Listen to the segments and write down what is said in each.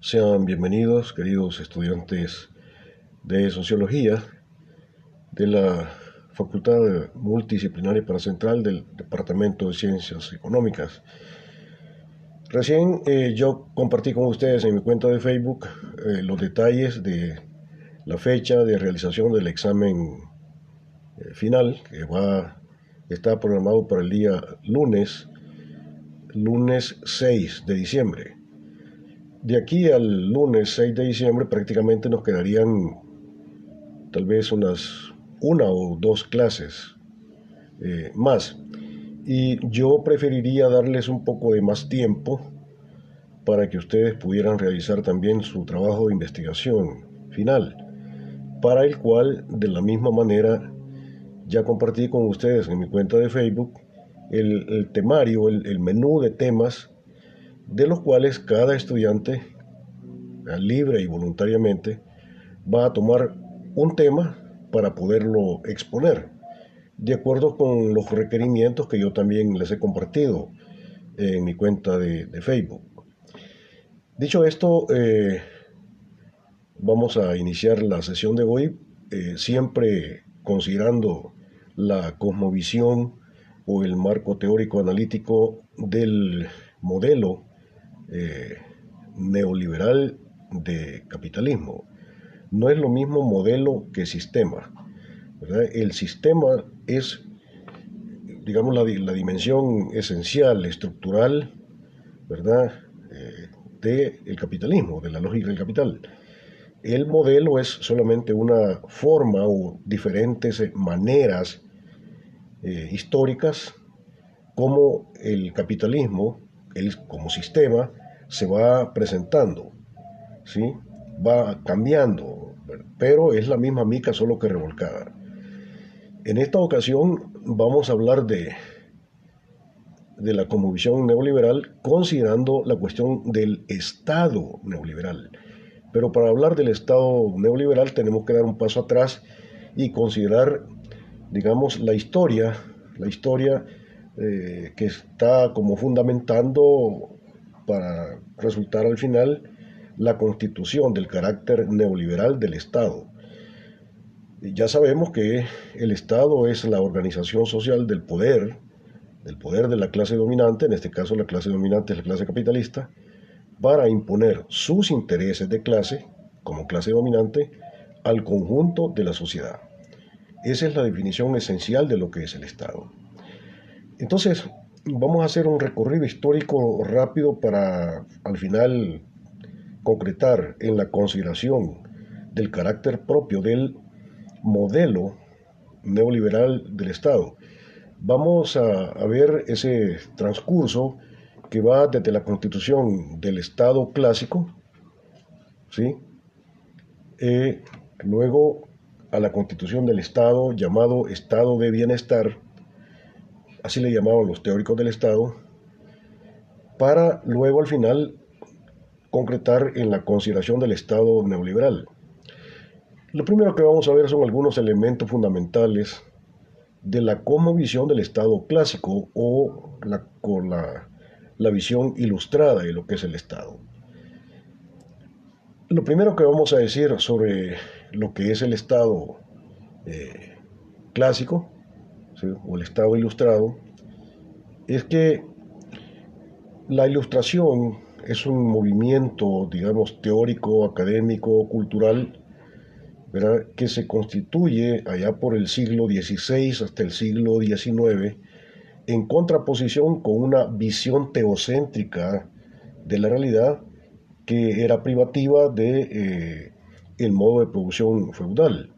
Sean bienvenidos, queridos estudiantes de Sociología de la Facultad Multidisciplinaria Paracentral del Departamento de Ciencias Económicas. Recién yo compartí con ustedes en mi cuenta de Facebook los detalles de la fecha de realización del examen final que está programado para el día lunes 6 de diciembre. De aquí al lunes 6 de diciembre prácticamente nos quedarían tal vez una o dos clases más. Y yo preferiría darles un poco de más tiempo para que ustedes pudieran realizar también su trabajo de investigación final, para el cual de la misma manera ya compartí con ustedes en mi cuenta de Facebook el temario, el menú de temas de los cuales cada estudiante libre y voluntariamente va a tomar un tema para poderlo exponer, de acuerdo con los requerimientos que yo también les he compartido en mi cuenta de Facebook. Dicho esto, vamos a iniciar la sesión de hoy, siempre considerando la cosmovisión o el marco teórico analítico del modelo eh, neoliberal de capitalismo. No es lo mismo modelo que sistema, ¿verdad? El sistema es, digamos, la dimensión esencial, estructural, ¿verdad? Del capitalismo, de la lógica del capital. El modelo es solamente una forma o diferentes maneras históricas como el capitalismo, como sistema, se va presentando, ¿sí? Va cambiando, pero es la misma mica solo que revolcada. En esta ocasión vamos a hablar de la cosmovisión neoliberal considerando la cuestión del Estado neoliberal. Pero para hablar del Estado neoliberal tenemos que dar un paso atrás y considerar, digamos, la historia que está como fundamentando para resultar al final la constitución del carácter neoliberal del Estado. Ya sabemos que el Estado es la organización social del poder de la clase dominante, en este caso la clase dominante es la clase capitalista, para imponer sus intereses de clase, como clase dominante, al conjunto de la sociedad. Esa es la definición esencial de lo que es el Estado. Entonces, vamos a hacer un recorrido histórico rápido para al final concretar en la consideración del carácter propio del modelo neoliberal del Estado. Vamos a ver ese transcurso que va desde la constitución del Estado clásico, ¿sí? Luego a la constitución del Estado llamado Estado de Bienestar, así le llamaban los teóricos del Estado, para luego al final concretar en la consideración del Estado neoliberal. Lo primero que vamos a ver son algunos elementos fundamentales de la cosmovisión del Estado clásico o la visión ilustrada de lo que es el Estado. Lo primero que vamos a decir sobre lo que es el Estado eh, clásico, ¿sí? O el Estado ilustrado, es que la ilustración es un movimiento, digamos, teórico, académico, cultural, ¿verdad? Que se constituye allá por el siglo XVI hasta el siglo XIX en contraposición con una visión teocéntrica de la realidad que era privativa de el modo de producción feudal,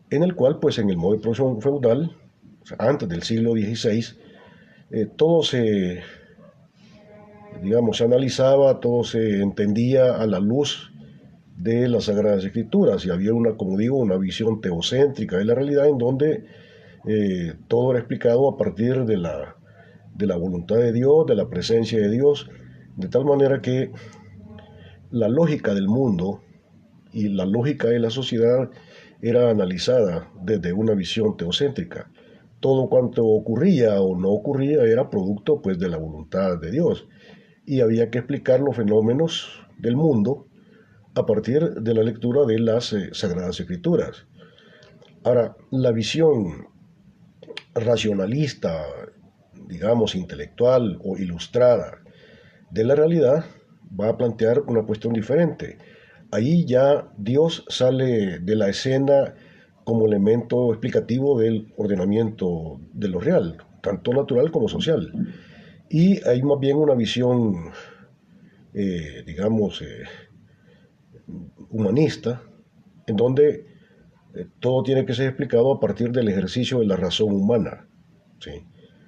en el cual, pues en el modo de producción feudal, o sea, antes del siglo XVI, todo se, digamos, se analizaba, todo se entendía a la luz de las Sagradas Escrituras y había una, como digo, una visión teocéntrica de la realidad en donde todo era explicado a partir de la voluntad de Dios, de la presencia de Dios, de tal manera que la lógica del mundo y la lógica de la sociedad era analizada desde una visión teocéntrica. Todo cuanto ocurría o no ocurría era producto pues de la voluntad de Dios y había que explicar los fenómenos del mundo a partir de la lectura de las Sagradas Escrituras. Ahora, la visión racionalista, digamos, intelectual o ilustrada de la realidad va a plantear una cuestión diferente. Ahí ya Dios sale de la escena como elemento explicativo del ordenamiento de lo real, tanto natural como social. Y hay más bien una visión, digamos, humanista, en donde todo tiene que ser explicado a partir del ejercicio de la razón humana. ¿Sí?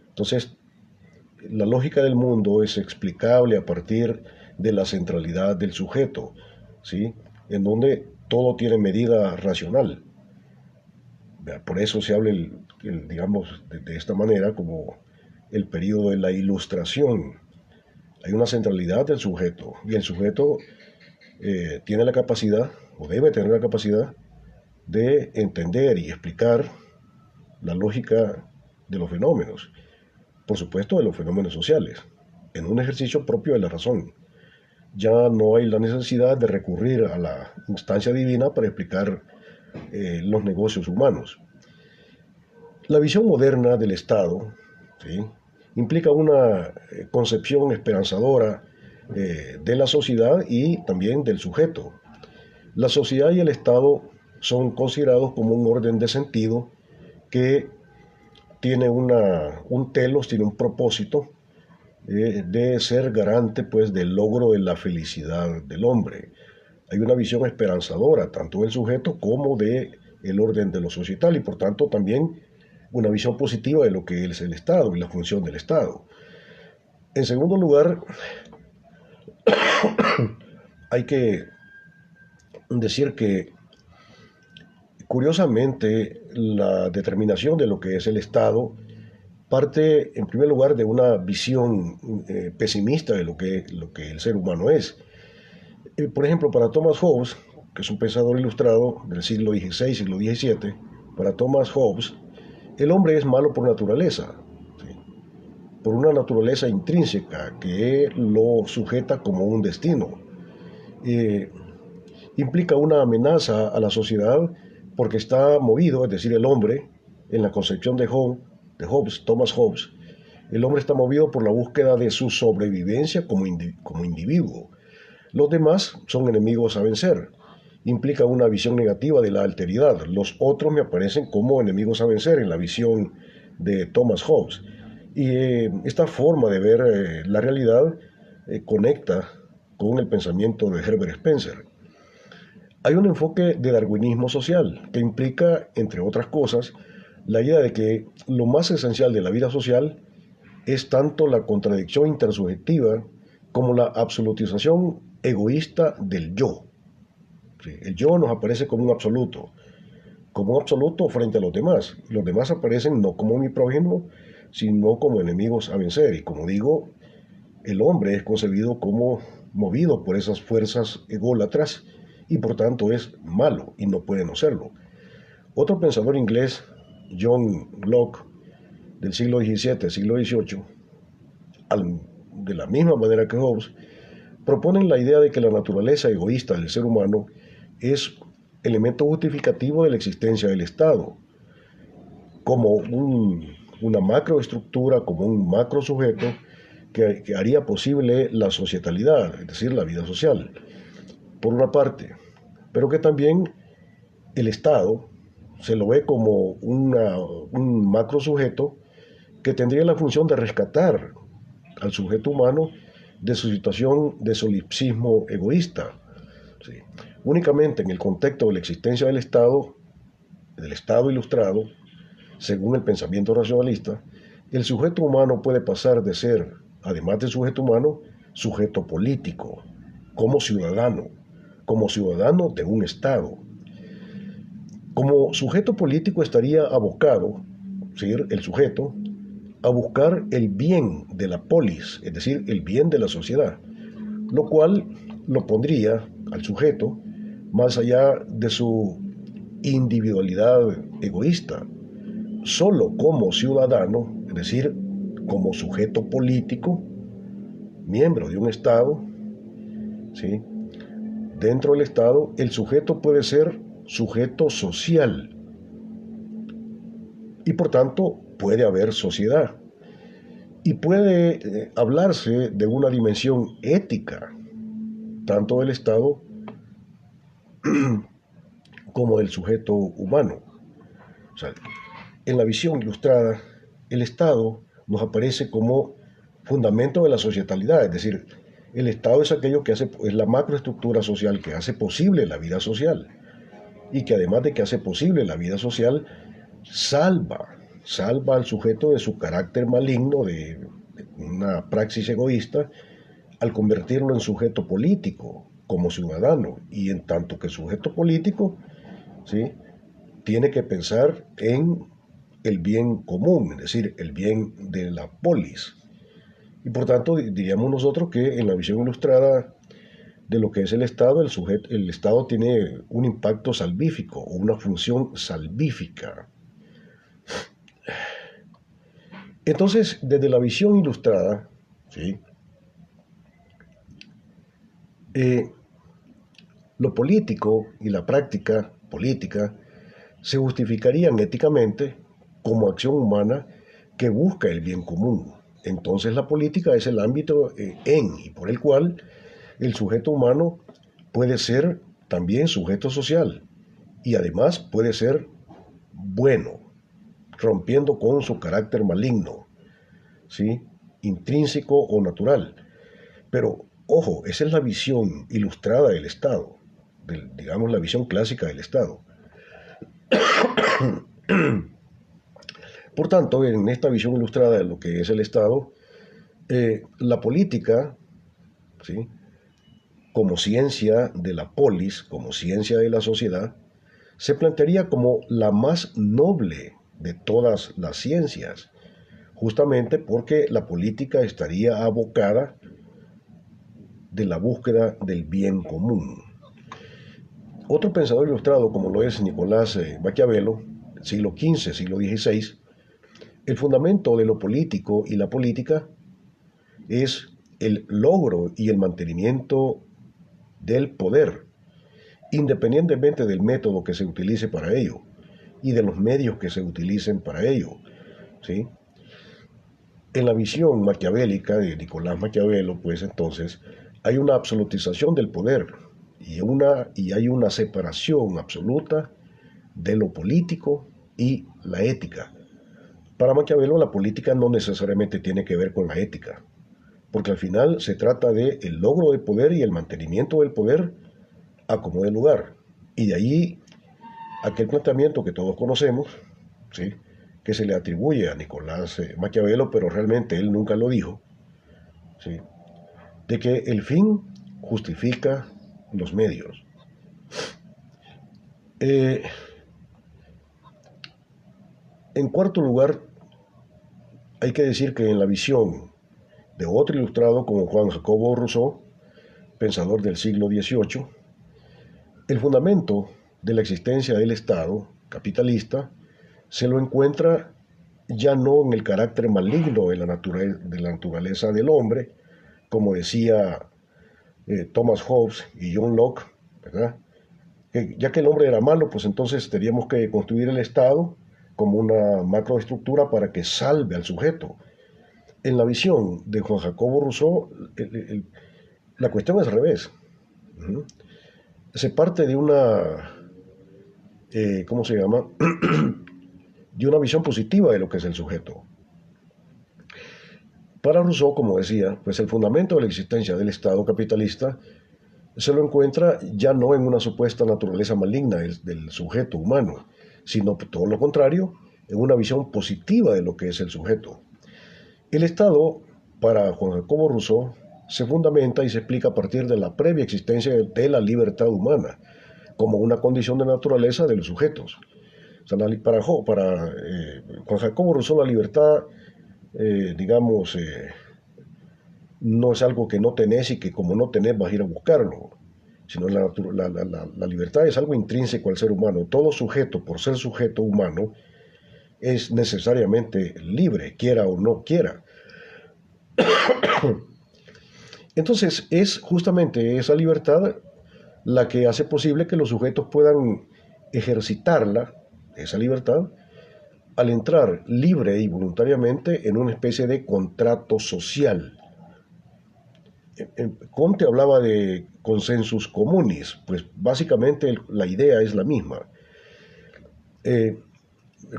Entonces, la lógica del mundo es explicable a partir de la centralidad del sujeto, ¿sí? En donde todo tiene medida racional. Por eso se habla, digamos, de esta manera como el periodo de la ilustración. Hay una centralidad del sujeto y el sujeto tiene la capacidad, o debe tener la capacidad, de entender y explicar la lógica de los fenómenos, por supuesto de los fenómenos sociales, en un ejercicio propio de la razón. Ya no hay la necesidad de recurrir a la instancia divina para explicar los negocios humanos. La visión moderna del Estado, ¿sí?, implica una concepción esperanzadora de la sociedad y también del sujeto. La sociedad y el Estado son considerados como un orden de sentido que tiene un telos, tiene un propósito de ser garante pues del logro de la felicidad del hombre. Hay una visión esperanzadora tanto del sujeto como del orden de lo societal y por tanto también una visión positiva de lo que es el Estado y la función del Estado. En segundo lugar, hay que decir que curiosamente la determinación de lo que es el Estado parte en primer lugar de una visión pesimista de lo que el ser humano es. Por ejemplo, para Thomas Hobbes, que es un pensador ilustrado del siglo XVI, siglo XVII, para Thomas Hobbes, el hombre es malo por naturaleza, ¿sí?, por una naturaleza intrínseca que lo sujeta como un destino. Eh, Implica una amenaza a la sociedad porque está movido, es decir, el hombre, en la concepción de Hobbes, Thomas Hobbes, el hombre está movido por la búsqueda de su sobrevivencia como individuo. Los demás son enemigos a vencer. Implica una visión negativa de la alteridad. Los otros me aparecen como enemigos a vencer en la visión de Thomas Hobbes. Y esta forma de ver la realidad conecta con el pensamiento de Herbert Spencer. Hay un enfoque de darwinismo social que implica, entre otras cosas, la idea de que lo más esencial de la vida social es tanto la contradicción intersubjetiva como la absolutización egoísta del yo. Sí, el yo nos aparece como un absoluto frente a los demás. Los demás aparecen no como mi prójimo, sino como enemigos a vencer. Y como digo, el hombre es concebido como movido por esas fuerzas ególatras y por tanto es malo y no puede no serlo. Otro pensador inglés, John Locke, del siglo XVII, siglo XVIII, de la misma manera que Hobbes, proponen la idea de que la naturaleza egoísta del ser humano es elemento justificativo de la existencia del Estado, como una macroestructura, como un macro sujeto que haría posible la societalidad, es decir, la vida social, por una parte, pero que también el Estado se lo ve como un macro sujeto que tendría la función de rescatar al sujeto humano de su situación de solipsismo egoísta. ¿Sí? Únicamente en el contexto de la existencia del Estado ilustrado, según el pensamiento racionalista, el sujeto humano puede pasar de ser, además de sujeto humano, sujeto político, como ciudadano de un Estado. Como sujeto político estaría abocado, ¿sí?, el sujeto, a buscar el bien de la polis, es decir, el bien de la sociedad, lo cual lo pondría al sujeto más allá de su individualidad egoísta, solo como ciudadano, es decir, como sujeto político, miembro de un Estado, ¿sí?, dentro del Estado, el sujeto puede ser sujeto social y por tanto puede haber sociedad. Y puede hablarse de una dimensión ética, tanto del Estado como del sujeto humano. O sea, en la visión ilustrada, el Estado nos aparece como fundamento de la societalidad, es decir, el Estado es aquello que hace, es la macroestructura social que hace posible la vida social y que además de que hace posible la vida social, salva al sujeto de su carácter maligno, de una praxis egoísta, al convertirlo en sujeto político, como ciudadano, y en tanto que sujeto político, ¿sí?, tiene que pensar en el bien común, es decir, el bien de la polis. Y por tanto, diríamos nosotros que en la visión ilustrada de lo que es el Estado, el Estado tiene un impacto salvífico o una función salvífica. Entonces, desde la visión ilustrada, ¿sí?, lo político y la práctica política se justificarían éticamente como acción humana que busca el bien común. Entonces la política es el ámbito en y por el cual el sujeto humano puede ser también sujeto social y además puede ser bueno, rompiendo con su carácter maligno, ¿sí?, intrínseco o natural. Pero, ojo, esa es la visión ilustrada del Estado, digamos la visión clásica del Estado. Por tanto, en esta visión ilustrada de lo que es el Estado, la política, ¿sí?, como ciencia de la polis, como ciencia de la sociedad, se plantearía como la más noble de todas las ciencias, justamente porque la política estaría abocada de la búsqueda del bien común. Otro pensador ilustrado, como lo es Nicolás Maquiavelo, siglo XV, siglo XVI, el fundamento de lo político y la política es el logro y el mantenimiento del poder, independientemente del método que se utilice para ello y de los medios que se utilicen para ello, ¿sí? En la visión maquiavélica de Nicolás Maquiavelo, pues entonces hay una absolutización del poder y hay una separación absoluta de lo político y la ética. Para Maquiavelo la política no necesariamente tiene que ver con la ética, porque al final se trata de el logro del poder y el mantenimiento del poder a como dé lugar. Y de ahí aquel planteamiento que todos conocemos, ¿sí?, que se le atribuye a Nicolás Maquiavelo, pero realmente él nunca lo dijo, ¿sí?, de que el fin justifica los medios. En cuarto lugar, hay que decir que en la visión de otro ilustrado como Juan Jacobo Rousseau, pensador del siglo XVIII, el fundamento de la existencia del Estado capitalista se lo encuentra ya no en el carácter maligno de la naturaleza del hombre, como decía Thomas Hobbes y John Locke, ¿verdad? Ya que el hombre era malo, pues entonces teníamos que construir el Estado como una macroestructura para que salve al sujeto. En la visión de Juan Jacobo Rousseau, la cuestión es al revés. Se parte de una, ¿cómo se llama?, de una visión positiva de lo que es el sujeto. Para Rousseau, como decía, pues el fundamento de la existencia del Estado capitalista se lo encuentra ya no en una supuesta naturaleza maligna del sujeto humano, sino todo lo contrario, en una visión positiva de lo que es el sujeto. El Estado, para Juan Jacobo Rousseau, se fundamenta y se explica a partir de la previa existencia de la libertad humana, como una condición de naturaleza de los sujetos. O sea, para Juan Jacobo Rousseau la libertad, digamos, no es algo que no tenés y que como no tenés vas a ir a buscarlo, sino la libertad es algo intrínseco al ser humano. Todo sujeto, por ser sujeto humano, es necesariamente libre, quiera o no quiera. Entonces, es justamente esa libertad la que hace posible que los sujetos puedan ejercitarla, esa libertad, al entrar libre y voluntariamente en una especie de contrato social. Comte hablaba de consensus communis, pues básicamente la idea es la misma. Eh,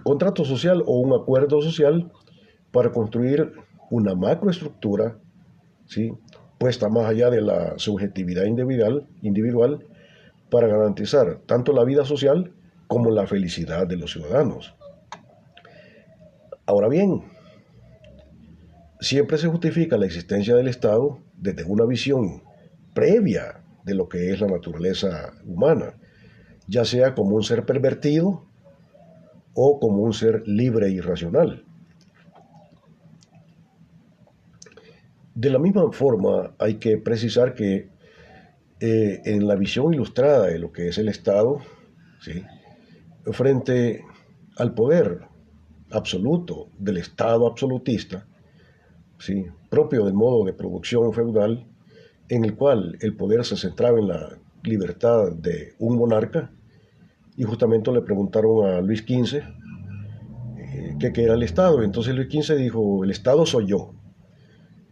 Contrato social o un acuerdo social para construir una macroestructura, ¿sí?, puesta más allá de la subjetividad individual para garantizar tanto la vida social como la felicidad de los ciudadanos. Ahora bien, siempre se justifica la existencia del Estado desde una visión previa de lo que es la naturaleza humana, ya sea como un ser pervertido o como un ser libre y racional. De la misma forma, hay que precisar que en la visión ilustrada de lo que es el Estado, ¿sí?, frente al poder absoluto del Estado absolutista, ¿sí?, propio del modo de producción feudal, en el cual el poder se centraba en la libertad de un monarca, y justamente le preguntaron a Luis XV qué era el Estado. Entonces Luis XV dijo, el Estado soy yo.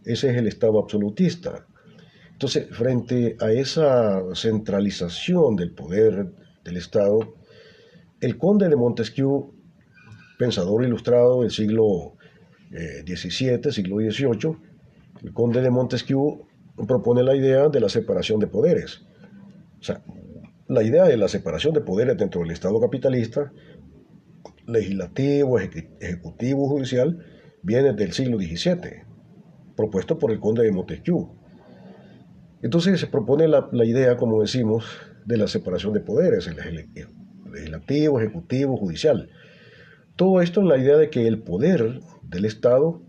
Ese es el Estado absolutista. Entonces, frente a esa centralización del poder del Estado, el conde de Montesquieu, pensador ilustrado del siglo XVII, siglo XVIII, el conde de Montesquieu propone la idea de la separación de poderes. O sea, la idea de la separación de poderes dentro del Estado capitalista, legislativo, ejecutivo, judicial, viene del siglo XVII, propuesto por el conde de Montesquieu. Entonces se propone la idea, como decimos, de la separación de poderes, el legislativo, ejecutivo, judicial. Todo esto en la idea de que el poder del Estado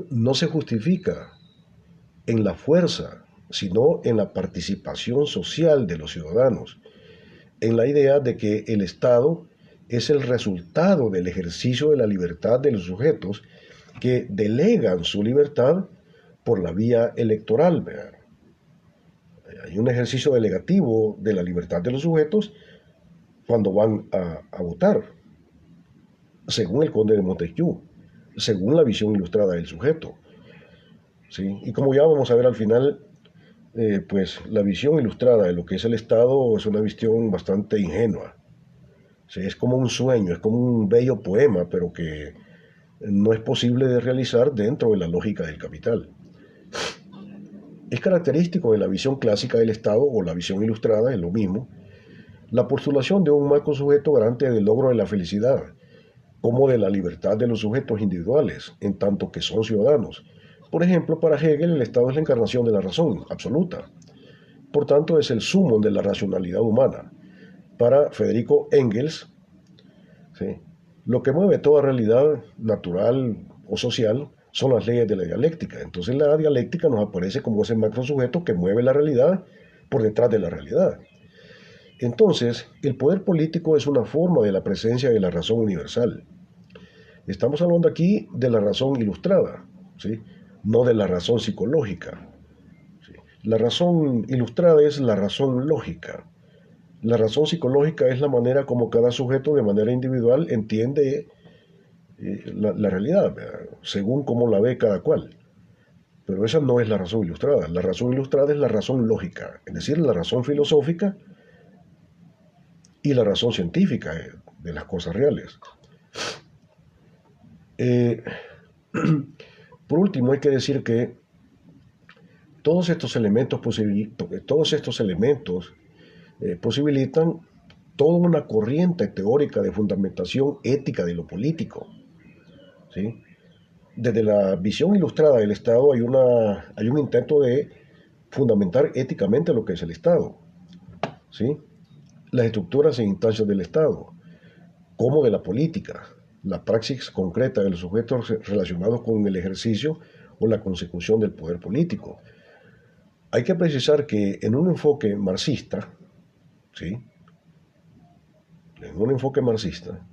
no se justifica en la fuerza, sino en la participación social de los ciudadanos, en la idea de que el Estado es el resultado del ejercicio de la libertad de los sujetos que delegan su libertad por la vía electoral. Hay un ejercicio delegativo de la libertad de los sujetos cuando van a votar, según el conde de Montesquieu, según la visión ilustrada del sujeto, ¿sí? Y como ya vamos a ver al final, pues la visión ilustrada de lo que es el Estado es una visión bastante ingenua. ¿Sí? Es como un sueño, es como un bello poema, pero que no es posible de realizar dentro de la lógica del capital. Es característico de la visión clásica del Estado o la visión ilustrada, es lo mismo, la postulación de un marco sujeto garante del logro de la felicidad, como de la libertad de los sujetos individuales, en tanto que son ciudadanos. Por ejemplo, para Hegel el Estado es la encarnación de la razón absoluta. Por tanto, es el sumo de la racionalidad humana. Para Federico Engels, ¿sí?, lo que mueve toda realidad natural o social son las leyes de la dialéctica. Entonces la dialéctica nos aparece como ese macro sujeto que mueve la realidad por detrás de la realidad. Entonces, el poder político es una forma de la presencia de la razón universal. Estamos hablando aquí de la razón ilustrada, ¿sí?, no de la razón psicológica. ¿Sí? La razón ilustrada es la razón lógica. La razón psicológica es la manera como cada sujeto de manera individual entiende la realidad, ¿verdad?, según cómo la ve cada cual. Pero esa no es la razón ilustrada. La razón ilustrada es la razón lógica, es decir, la razón filosófica y la razón científica de las cosas reales. Por último, hay que decir que todos estos elementos posibilitan toda una corriente teórica de fundamentación ética de lo político, ¿sí? Desde la visión ilustrada del Estado hay un intento de fundamentar éticamente lo que es el Estado, ¿sí?, las estructuras e instancias del Estado, como de la política, la praxis concreta de los sujetos relacionados con el ejercicio o la consecución del poder político. Hay que precisar que en un enfoque marxista, ¿sí?, en un enfoque marxista,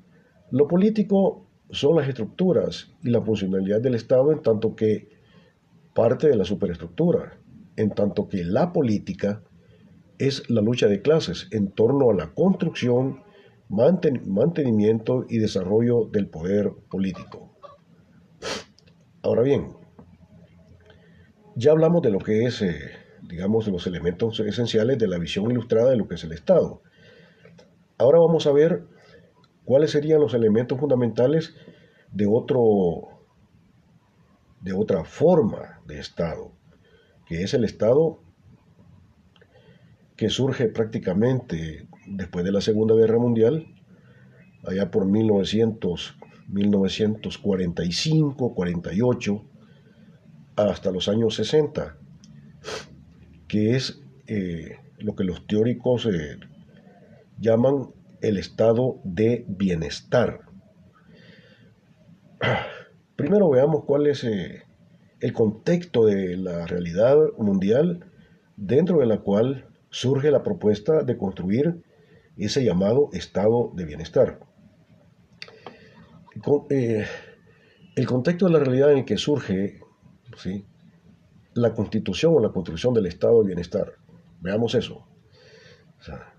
lo político son las estructuras y la funcionalidad del Estado en tanto que parte de la superestructura, en tanto que la política es la lucha de clases en torno a la construcción, mantenimiento y desarrollo del poder político. Ahora bien, ya hablamos de lo que es, digamos, de los elementos esenciales de la visión ilustrada de lo que es el Estado. Ahora vamos a ver cuáles serían los elementos fundamentales de otra forma de Estado, que es el Estado que surge prácticamente después de la Segunda Guerra Mundial, allá por 1945, 48, hasta los años 60, que es lo que los teóricos llaman el estado de bienestar. Primero veamos cuál es el contexto de la realidad mundial dentro de la cual surge la propuesta de construir ese llamado estado de bienestar. El contexto de la realidad en el que surge, ¿sí?, la constitución o la construcción del estado de bienestar. Veamos eso. O sea,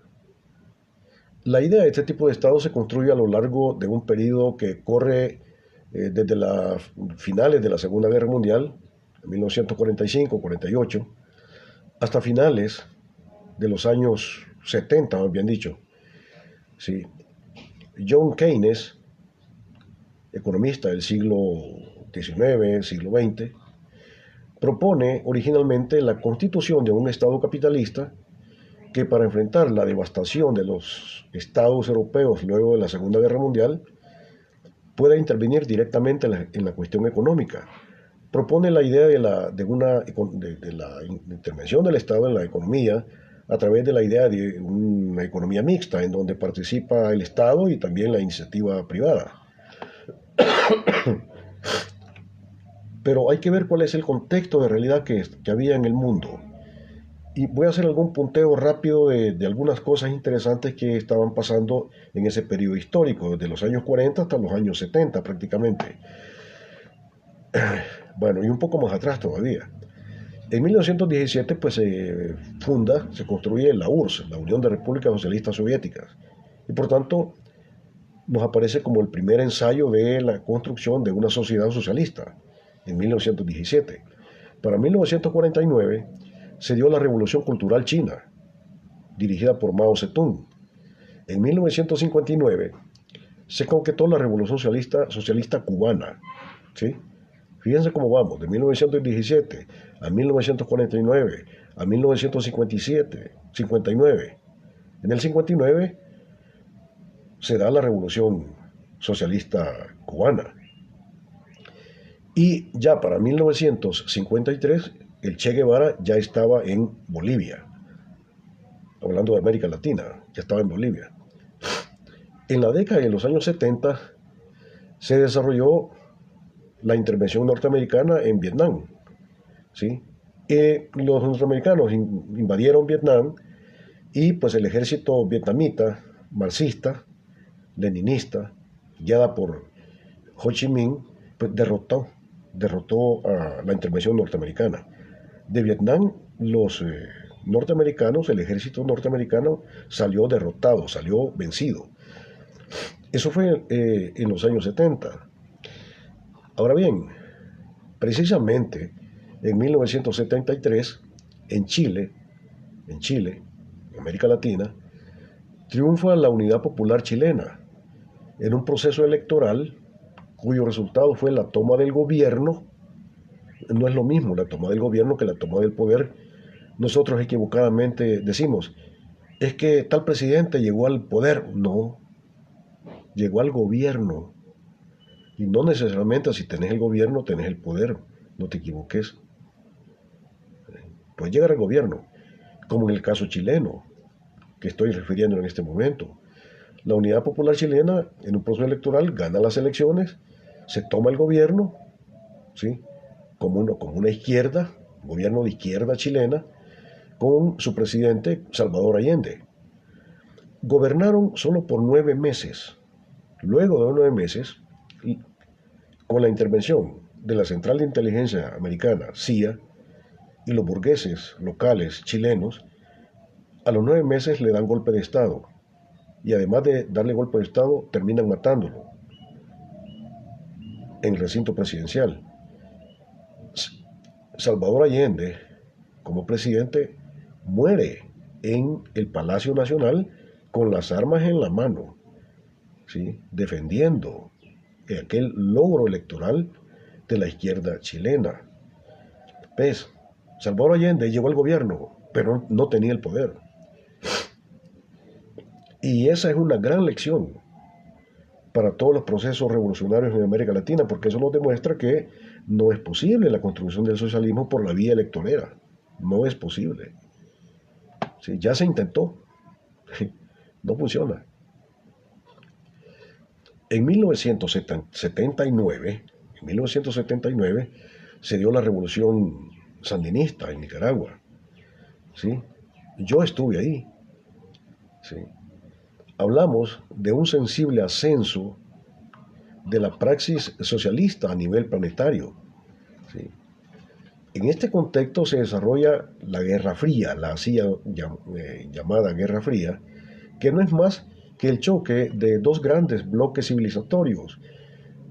la idea de este tipo de estado se construye a lo largo de un periodo que corre desde las finales de la Segunda Guerra Mundial, 1945-48, hasta finales de los años 70, más bien dicho. ¿Sí? John Keynes, economista del siglo XIX, siglo XX, propone originalmente la constitución de un Estado capitalista que, para enfrentar la devastación de los estados europeos luego de la Segunda Guerra Mundial, pueda intervenir directamente en la cuestión económica. Propone la idea de la intervención del Estado en la economía a través de la idea de una economía mixta, en donde participa el Estado y también la iniciativa privada. Pero hay que ver cuál es el contexto de realidad que había en el mundo. Y voy a hacer algún punteo rápido de algunas cosas interesantes que estaban pasando en ese periodo histórico, desde los años 40 hasta los años 70 prácticamente. Bueno, y un poco más atrás todavía. En 1917 pues se construye la URSS, la Unión de Repúblicas Socialistas Soviéticas. Y por tanto nos aparece como el primer ensayo de la construcción de una sociedad socialista en 1917. Para 1949 se dio la Revolución Cultural China, dirigida por Mao Zedong. En 1959 se concretó la Revolución Socialista Cubana. ¿Sí? Fíjense cómo vamos, de 1917 a 1949, a 1957, 59. En el 59 se da la Revolución Socialista Cubana. Y ya para 1953 el Che Guevara ya estaba en Bolivia. Hablando de América Latina, ya estaba en Bolivia. En la década de los años 70 se desarrolló la intervención norteamericana en Vietnam. ¿Sí? Los norteamericanos invadieron Vietnam y pues el ejército vietnamita, marxista, leninista, guiada por Ho Chi Minh, pues derrotó a la intervención norteamericana. De Vietnam, los norteamericanos, el ejército norteamericano salió derrotado, salió vencido. Eso fue en los años 70. Ahora bien, precisamente en 1973, en Chile, en América Latina, triunfa la Unidad Popular Chilena en un proceso electoral cuyo resultado fue la toma del gobierno. No es lo mismo la toma del gobierno que la toma del poder. Nosotros equivocadamente decimos, es que tal presidente llegó al poder. No, llegó al gobierno. Y no necesariamente si tenés el gobierno, tenés el poder. No te equivoques. Puedes llegar al gobierno, como en el caso chileno, que estoy refiriendo en este momento. La Unidad Popular Chilena, en un proceso electoral, gana las elecciones, se toma el gobierno, ¿sí?, como una izquierda, gobierno de izquierda chilena, con su presidente Salvador Allende. Gobernaron solo por 9 meses. Luego de 9 meses, con la intervención de la Central de Inteligencia Americana, CIA, y los burgueses locales chilenos, A los 9 meses le dan golpe de Estado y además de darle golpe de Estado terminan matándolo en el recinto presidencial. Salvador Allende, como presidente, muere en el Palacio Nacional con las armas en la mano, ¿sí?, defendiendo aquel logro electoral de la izquierda chilena. ¿Ves? Salvador Allende llegó al gobierno, pero no tenía el poder. Y esa es una gran lección para todos los procesos revolucionarios en América Latina, porque eso nos demuestra que no es posible la construcción del socialismo por la vía electorera. No es posible. Sí, ya se intentó. No funciona. En 1979 se dio la revolución sandinista en Nicaragua. ¿Sí? Yo estuve ahí. ¿Sí? Hablamos de un sensible ascenso de la praxis socialista a nivel planetario. ¿Sí? En este contexto se desarrolla la Guerra Fría, la así llamada Guerra Fría, que no es más que el choque de dos grandes bloques civilizatorios.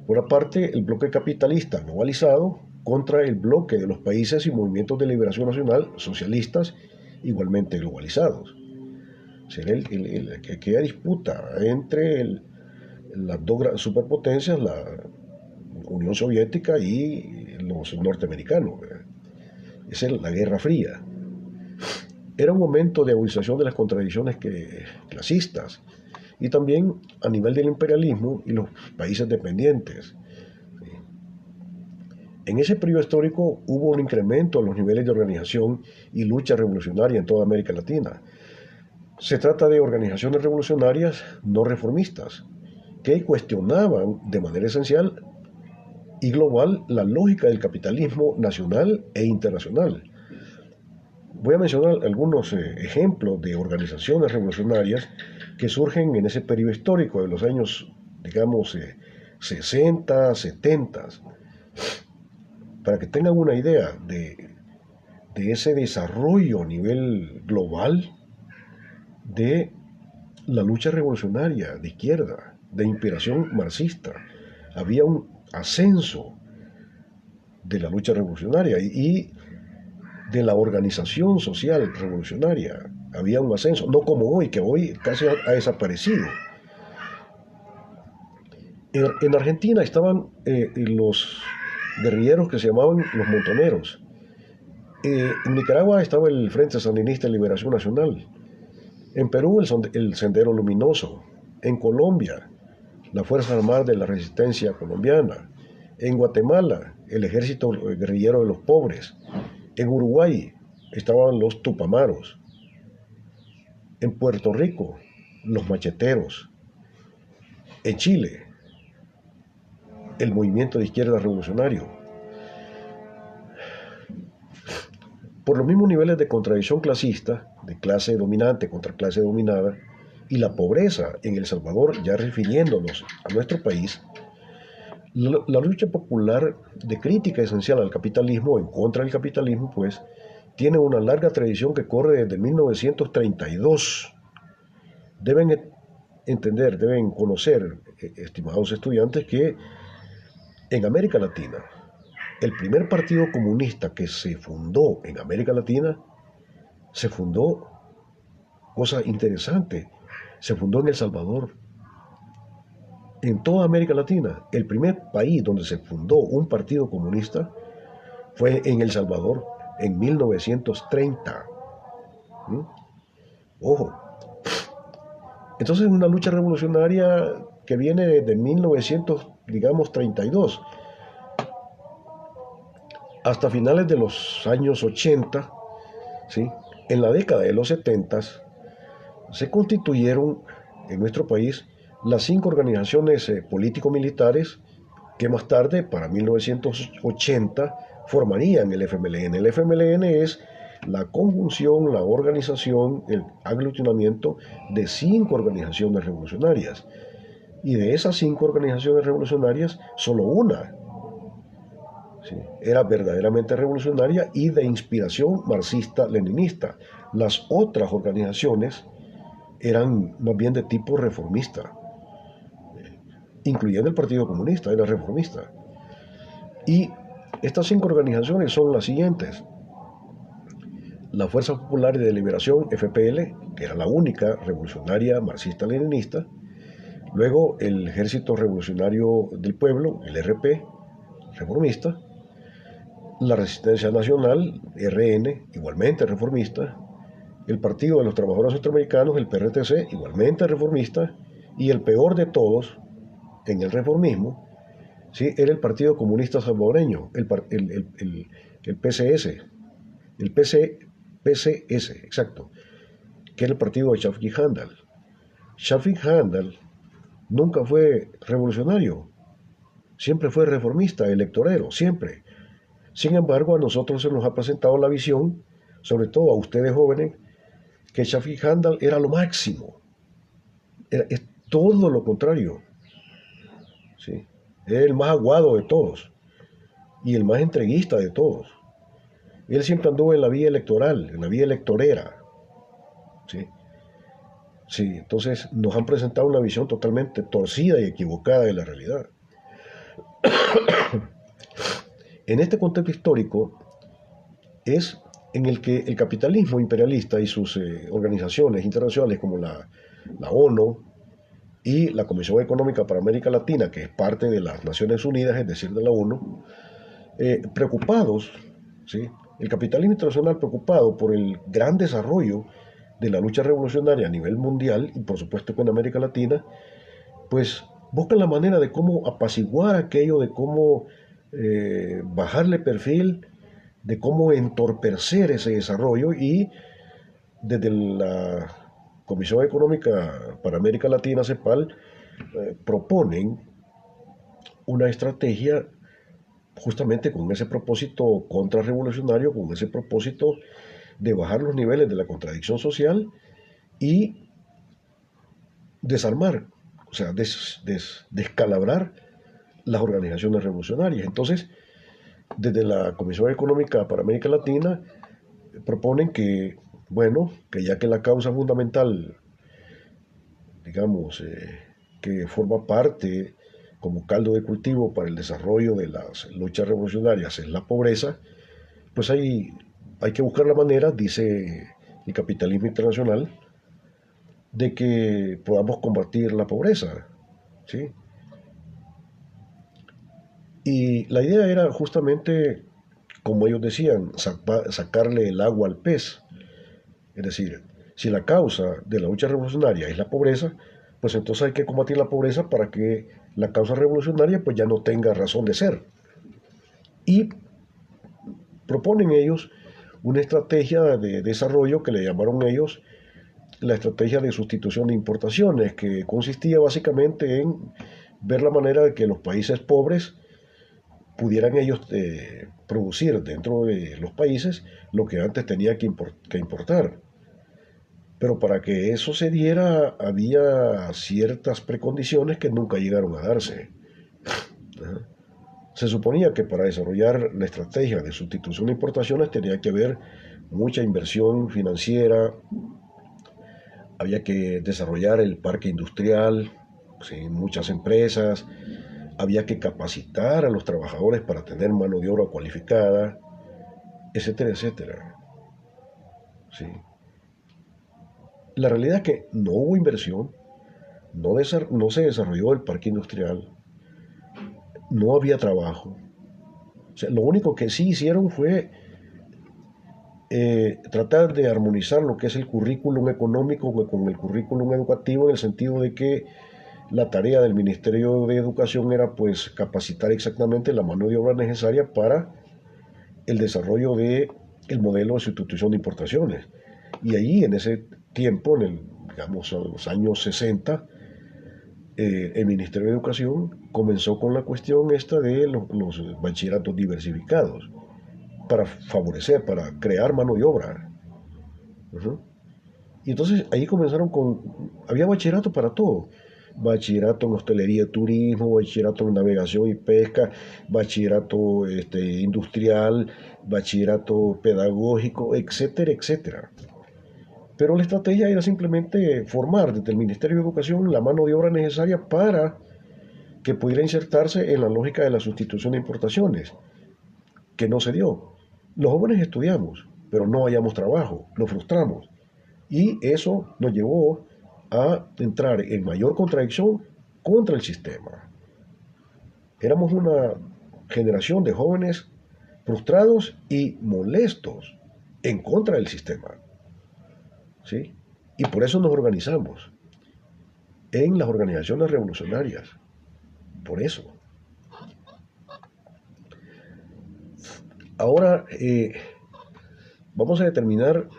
Por una parte, el bloque capitalista globalizado contra el bloque de los países y movimientos de liberación nacional socialistas igualmente globalizados. Será aquella disputa entre las dos superpotencias, la Unión Soviética y los norteamericanos. Esa es la Guerra Fría. Era un momento de agudización de las contradicciones clasistas y también a nivel del imperialismo y los países dependientes. En ese periodo histórico hubo un incremento en los niveles de organización y lucha revolucionaria en toda América Latina. Se trata de organizaciones revolucionarias no reformistas, que cuestionaban de manera esencial y global la lógica del capitalismo nacional e internacional. Voy a mencionar algunos ejemplos de organizaciones revolucionarias que surgen en ese periodo histórico de los años, digamos, 60, 70, para que tengan una idea de ese desarrollo a nivel global de la lucha revolucionaria de izquierda, de inspiración marxista. Había un ascenso de la lucha revolucionaria y de la organización social revolucionaria. Había un ascenso, no como hoy, que hoy casi ha desaparecido. En Argentina estaban los guerrilleros que se llamaban los montoneros. En Nicaragua estaba el Frente Sandinista de Liberación Nacional. En Perú el Sendero Luminoso. En Colombia la Fuerza Armada de la Resistencia Colombiana. En Guatemala el Ejército Guerrillero de los Pobres. En Uruguay estaban los Tupamaros. En Puerto Rico los Macheteros. En Chile el Movimiento de Izquierda Revolucionario. Por los mismos niveles de contradicción clasista, de clase dominante contra clase dominada, y la pobreza en El Salvador, ya refiriéndonos a nuestro país, la lucha popular de crítica esencial al capitalismo, en contra del capitalismo, pues, tiene una larga tradición que corre desde 1932. Deben entender, deben conocer, estimados estudiantes, que en América Latina, el primer partido comunista que se fundó en América Latina, se fundó, cosa interesante, se fundó en El Salvador. En toda América Latina, el primer país donde se fundó un partido comunista fue en El Salvador, en 1930. Ojo. Entonces es una lucha revolucionaria que viene desde 1932 hasta finales de los años 80, ¿sí? En la década de los 70 se constituyeron en nuestro país las 5 organizaciones político-militares que más tarde, para 1980, formarían el FMLN. El FMLN es la conjunción, la organización, el aglutinamiento de 5 organizaciones revolucionarias. Y de esas 5 organizaciones revolucionarias, solo una, ¿sí?, era verdaderamente revolucionaria y de inspiración marxista-leninista. Las otras organizaciones eran más bien de tipo reformista, incluyendo el Partido Comunista, era reformista. Y estas 5 organizaciones son las siguientes: la Fuerza Popular de Liberación, FPL, que era la única revolucionaria marxista-leninista; luego el Ejército Revolucionario del Pueblo, el RP, reformista; la Resistencia Nacional, RN, igualmente reformista; el Partido de los Trabajadores Centroamericanos, el PRTC, igualmente reformista; y el peor de todos en el reformismo, ¿sí?, era el Partido Comunista Salvadoreño, el PCS, el PCS, exacto, que era el partido de Shafik Handal. Shafik Handal nunca fue revolucionario, siempre fue reformista, electorero, siempre. Sin embargo, a nosotros se nos ha presentado la visión, sobre todo a ustedes jóvenes, que Shafik Handal era lo máximo. Es todo lo contrario, ¿sí? Es el más aguado de todos y el más entreguista de todos. Él siempre anduvo en la vía electoral, en la vía electorera, ¿sí? Sí, entonces nos han presentado una visión totalmente torcida y equivocada de la realidad. En este contexto histórico es en el que el capitalismo imperialista y sus organizaciones internacionales como la ONU y la Comisión Económica para América Latina, que es parte de las Naciones Unidas, es decir, de la ONU, preocupados, ¿sí?, el capitalismo internacional preocupado por el gran desarrollo de la lucha revolucionaria a nivel mundial y por supuesto que en América Latina, pues buscan la manera de cómo apaciguar aquello, de cómo bajarle perfil, de cómo entorpecer ese desarrollo, y desde la Comisión Económica para América Latina, CEPAL, proponen una estrategia justamente con ese propósito contrarrevolucionario, con ese propósito de bajar los niveles de la contradicción social y desarmar, o sea, descalabrar las organizaciones revolucionarias. Entonces, desde la Comisión Económica para América Latina proponen que, bueno, que ya que la causa fundamental, digamos, que forma parte como caldo de cultivo para el desarrollo de las luchas revolucionarias es la pobreza, pues hay que buscar la manera, dice el capitalismo internacional, de que podamos combatir la pobreza, ¿sí? Y la idea era justamente, como ellos decían, sacarle el agua al pez. Es decir, si la causa de la lucha revolucionaria es la pobreza, pues entonces hay que combatir la pobreza para que la causa revolucionaria pues ya no tenga razón de ser. Y proponen ellos una estrategia de desarrollo que le llamaron ellos la estrategia de sustitución de importaciones, que consistía básicamente en ver la manera de que los países pobres pudieran ellos producir dentro de los países lo que antes tenía que importar. Pero para que eso se diera había ciertas precondiciones que nunca llegaron a darse. Se suponía que para desarrollar la estrategia de sustitución de importaciones tenía que haber mucha inversión financiera, había que desarrollar el parque industrial, ¿sí?, muchas empresas, había que capacitar a los trabajadores para tener mano de obra cualificada, etcétera, etcétera. ¿Sí? La realidad es que no hubo inversión, no se desarrolló el parque industrial, no había trabajo. O sea, lo único que sí hicieron fue tratar de armonizar lo que es el currículum económico con el currículum educativo, en el sentido de que la tarea del Ministerio de Educación era pues capacitar exactamente la mano de obra necesaria para el desarrollo de el modelo de sustitución de importaciones. Y allí en ese tiempo, digamos, a los años 60, el Ministerio de Educación comenzó con la cuestión esta de los bachilleratos diversificados para favorecer, para crear mano de obra. Uh-huh. Y entonces ahí comenzaron había bachillerato para todo. Bachillerato en hostelería y turismo, bachillerato en navegación y pesca, bachillerato industrial, bachillerato pedagógico, etcétera, etcétera. Pero la estrategia era simplemente formar desde el Ministerio de Educación la mano de obra necesaria para que pudiera insertarse en la lógica de la sustitución de importaciones, que no se dio. Los jóvenes estudiamos, pero no hallamos trabajo, nos frustramos. Y eso nos llevó a entrar en mayor contradicción contra el sistema. Éramos una generación de jóvenes frustrados y molestos en contra del sistema. ¿Sí? Y por eso nos organizamos en las organizaciones revolucionarias. Por eso. Ahora vamos a determinar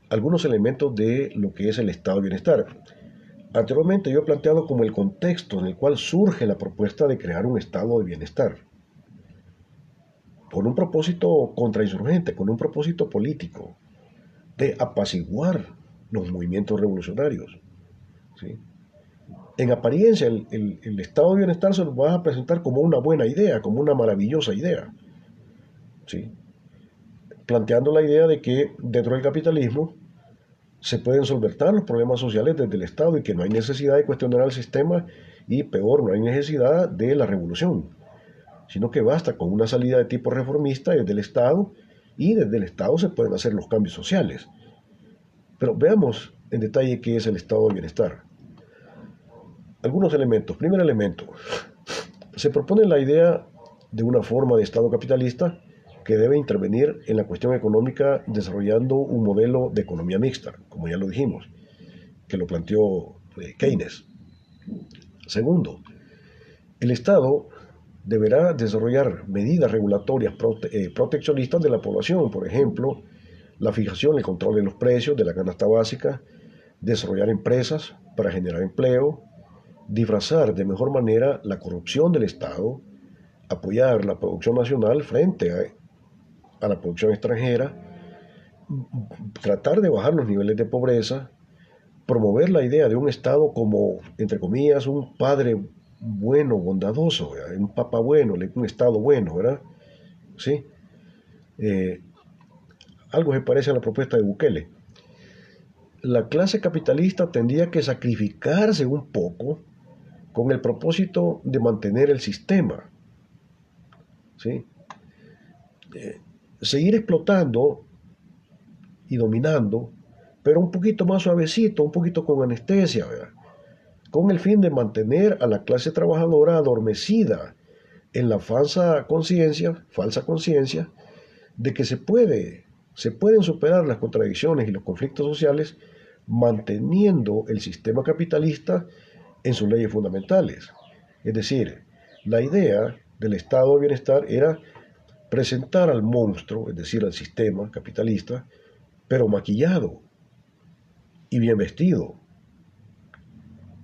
algunos elementos de lo que es el estado de bienestar. Anteriormente yo he planteado como el contexto en el cual surge la propuesta de crear un estado de bienestar, con un propósito contrainsurgente, con un propósito político, de apaciguar los movimientos revolucionarios. ¿Sí? En apariencia, el estado de bienestar se nos va a presentar como una buena idea, como una maravillosa idea. ¿Sí? Planteando la idea de que dentro del capitalismo se pueden solventar los problemas sociales desde el Estado y que no hay necesidad de cuestionar al sistema y peor, no hay necesidad de la revolución, sino que basta con una salida de tipo reformista desde el Estado y desde el Estado se pueden hacer los cambios sociales. Pero veamos en detalle qué es el estado de bienestar. Algunos elementos. Primer elemento, se propone la idea de una forma de Estado capitalista que debe intervenir en la cuestión económica desarrollando un modelo de economía mixta, como ya lo dijimos, que lo planteó Keynes. Segundo, el Estado deberá desarrollar medidas regulatorias proteccionistas de la población, por ejemplo, la fijación y el control de los precios de la canasta básica, desarrollar empresas para generar empleo, disfrazar de mejor manera la corrupción del Estado, apoyar la producción nacional frente a la producción extranjera, tratar de bajar los niveles de pobreza, promover la idea de un Estado como, entre comillas, un padre bueno, bondadoso, ¿verdad? Un papá bueno, un Estado bueno, ¿verdad? ¿Sí? Eh, Algo se parece a la propuesta de Bukele. La clase capitalista tendría que sacrificarse un poco con el propósito de mantener el sistema, ¿sí? Seguir explotando y dominando, pero un poquito más suavecito, un poquito con anestesia, ¿verdad? Con el fin de mantener a la clase trabajadora adormecida en la falsa conciencia de que se pueden superar las contradicciones y los conflictos sociales manteniendo el sistema capitalista en sus leyes fundamentales. Es decir, la idea del estado de bienestar era presentar al monstruo, es decir, al sistema capitalista, pero maquillado y bien vestido,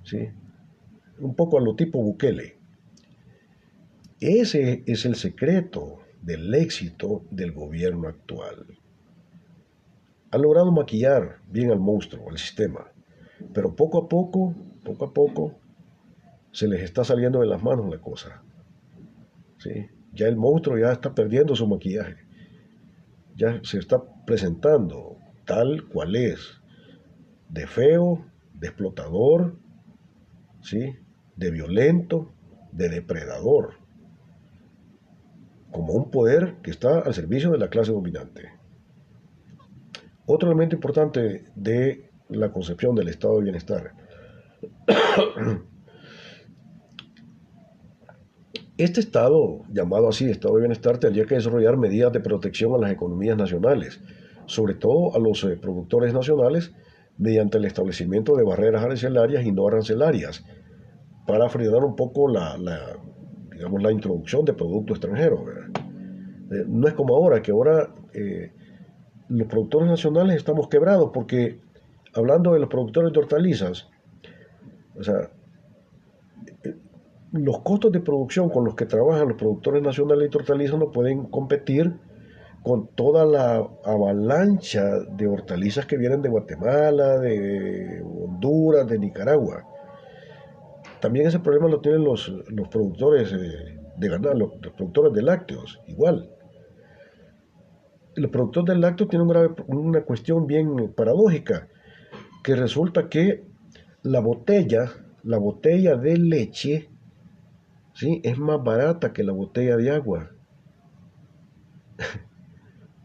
¿sí? Un poco a lo tipo Bukele. Ese es el secreto del éxito del gobierno actual. Han logrado maquillar bien al monstruo, al sistema, pero poco a poco, se les está saliendo de las manos la cosa. ¿Sí? Ya el monstruo ya está perdiendo su maquillaje, ya se está presentando tal cual es, de feo, de explotador, ¿sí? De violento, de depredador, como un poder que está al servicio de la clase dominante. Otro elemento importante de la concepción del estado de bienestar. Este estado, llamado así estado de bienestar, tendría que desarrollar medidas de protección a las economías nacionales, sobre todo a los productores nacionales, mediante el establecimiento de barreras arancelarias y no arancelarias, para frenar un poco digamos, la introducción de producto extranjero. No es como ahora, que ahora los productores nacionales estamos quebrados porque, hablando de los productores de hortalizas, o sea, los costos de producción con los que trabajan los productores nacionales de hortalizas no pueden competir con toda la avalancha de hortalizas que vienen de Guatemala, de Honduras, de Nicaragua. También ese problema lo tienen los productores de ganado, los productores de lácteos, igual. el productor del lácteo tiene una cuestión bien paradójica, que resulta que la la botella de leche, ¿sí?, es más barata que la botella de agua.